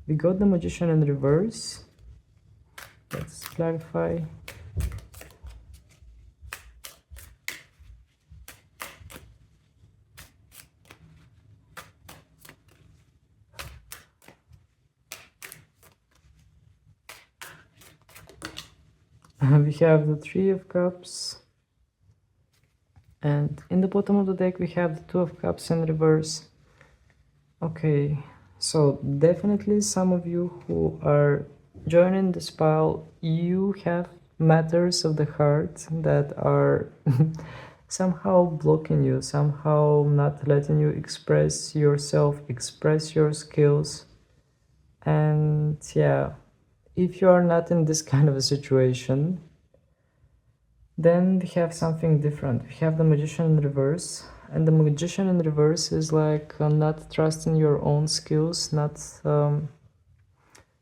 We got the Magician in reverse. Let's clarify. We have the Three of Cups. And in the bottom of the deck we have the Two of Cups in reverse. Okay, so definitely some of you who are joining this pile, you have matters of the heart that are somehow blocking you, somehow not letting you express yourself, express your skills. And yeah, if you are not in this kind of a situation, then we have something different. We have the Magician in reverse, and the Magician in reverse is like not trusting your own skills, not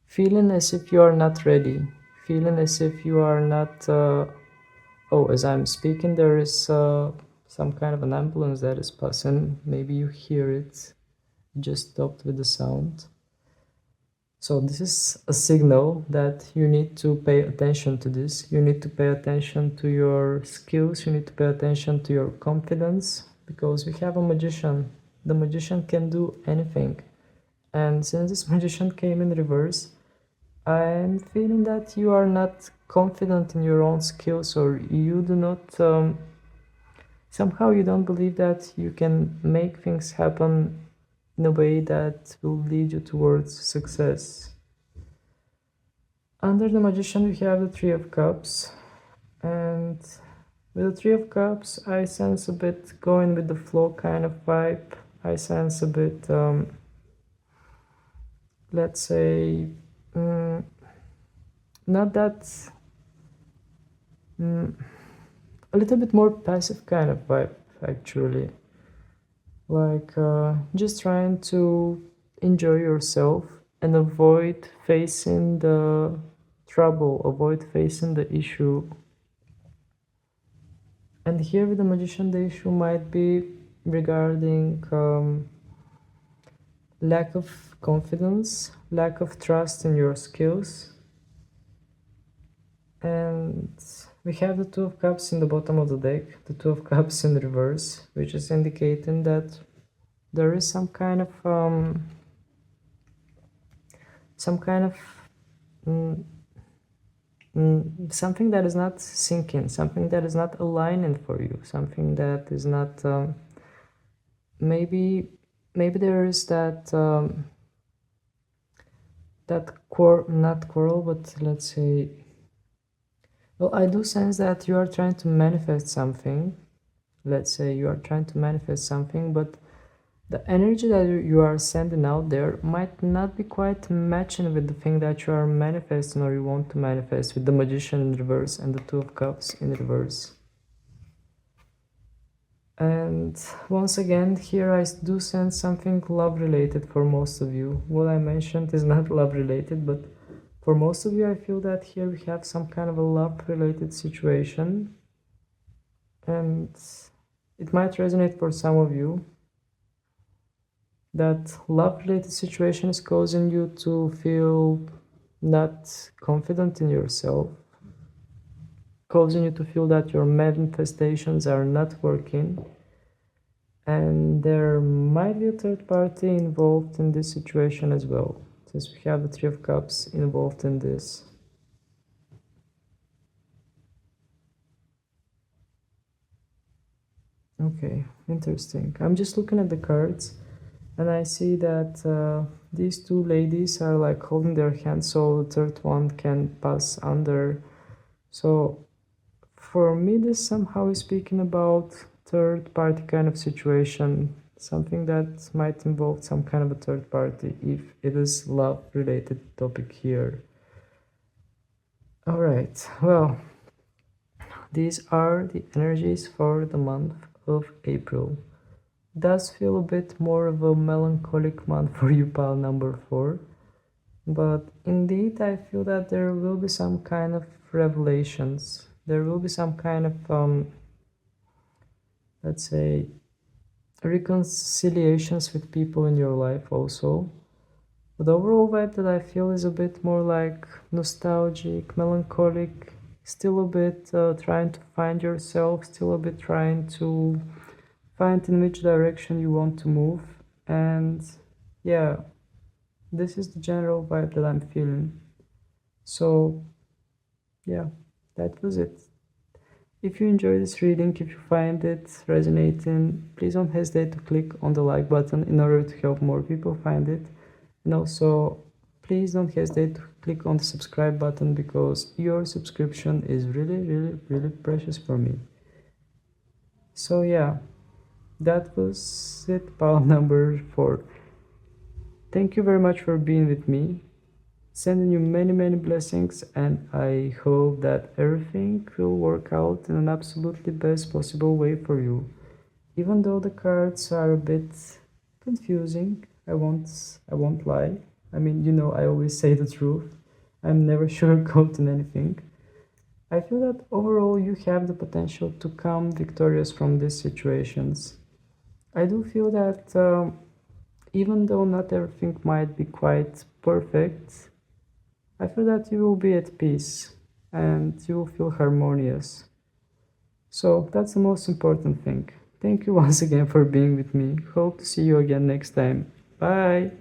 feeling as if you are not ready, feeling as if you are not oh, as I'm speaking there is some kind of an ambulance that is passing. Maybe you hear it, just stopped with the sound. So this is a signal that you need to pay attention to this. You need to pay attention to your skills. You need to pay attention to your confidence, because we have a magician. The magician can do anything. And since this magician came in reverse, I'm feeling that you are not confident in your own skills, or you do not, somehow you don't believe that you can make things happen in a way that will lead you towards success. Under the Magician we have the Three of Cups, and with the Three of Cups I sense a bit going with the flow kind of vibe. I sense a bit, let's say, not that, a little bit more passive kind of vibe actually. Like just trying to enjoy yourself and avoid facing the trouble, avoid facing the issue. And here with the Magician, the issue might be regarding lack of confidence, lack of trust in your skills. And we have the Two of Cups in the bottom of the deck, the Two of Cups in reverse, which is indicating that there is some kind of something that is not syncing, something that is not aligning for you, something that is not, maybe there is that not quarrel, but let's say, well, I do sense that you are trying to manifest something. Let's say you are trying to manifest something, but the energy that you are sending out there might not be quite matching with the thing that you are manifesting or you want to manifest, with the Magician in reverse and the Two of Cups in reverse. And once again, here I do sense something love related for most of you. What I mentioned is not love related, but for most of you I feel that here we have some kind of a love related situation, and it might resonate for some of you. That love related situation is causing you to feel not confident in yourself, causing you to feel that your manifestations are not working, and there might be a third party involved in this situation as well, since we have the Three of Cups involved in this. Okay, interesting. I'm just looking at the cards, and I see that these two ladies are like holding their hands, so the third one can pass under. So for me, this somehow is speaking about third party kind of situation, something that might involve some kind of a third party, if it is love related topic here. All right, well, These are the energies for the month of April. Does feel a bit more of a melancholic month for you, pile number 4. But indeed, I feel that there will be some kind of revelations. There will be some kind of, let's say, reconciliations with people in your life also. But the overall vibe that I feel is a bit more like nostalgic, melancholic, still a bit trying to find yourself, still a bit trying to find in which direction you want to move. And yeah, this is the general vibe that I'm feeling. So yeah, that was it. If you enjoy this reading, if you find it resonating, please don't hesitate to click on the like button in order to help more people find it. And also, please don't hesitate to click on the subscribe button because your subscription is really precious for me. So yeah, that was it, pile number 4. Thank you very much for being with me. Sending you many blessings, and I hope that everything will work out in an absolutely best possible way for you. Even though the cards are a bit confusing, I won't lie. I mean, I always say the truth. I'm never sugarcoating anything. I feel that overall you have the potential to come victorious from these situations. I do feel that even though not everything might be quite perfect, I feel that you will be at peace and you will feel harmonious. So that's the most important thing. Thank you once again for being with me. Hope to see you again next time. Bye!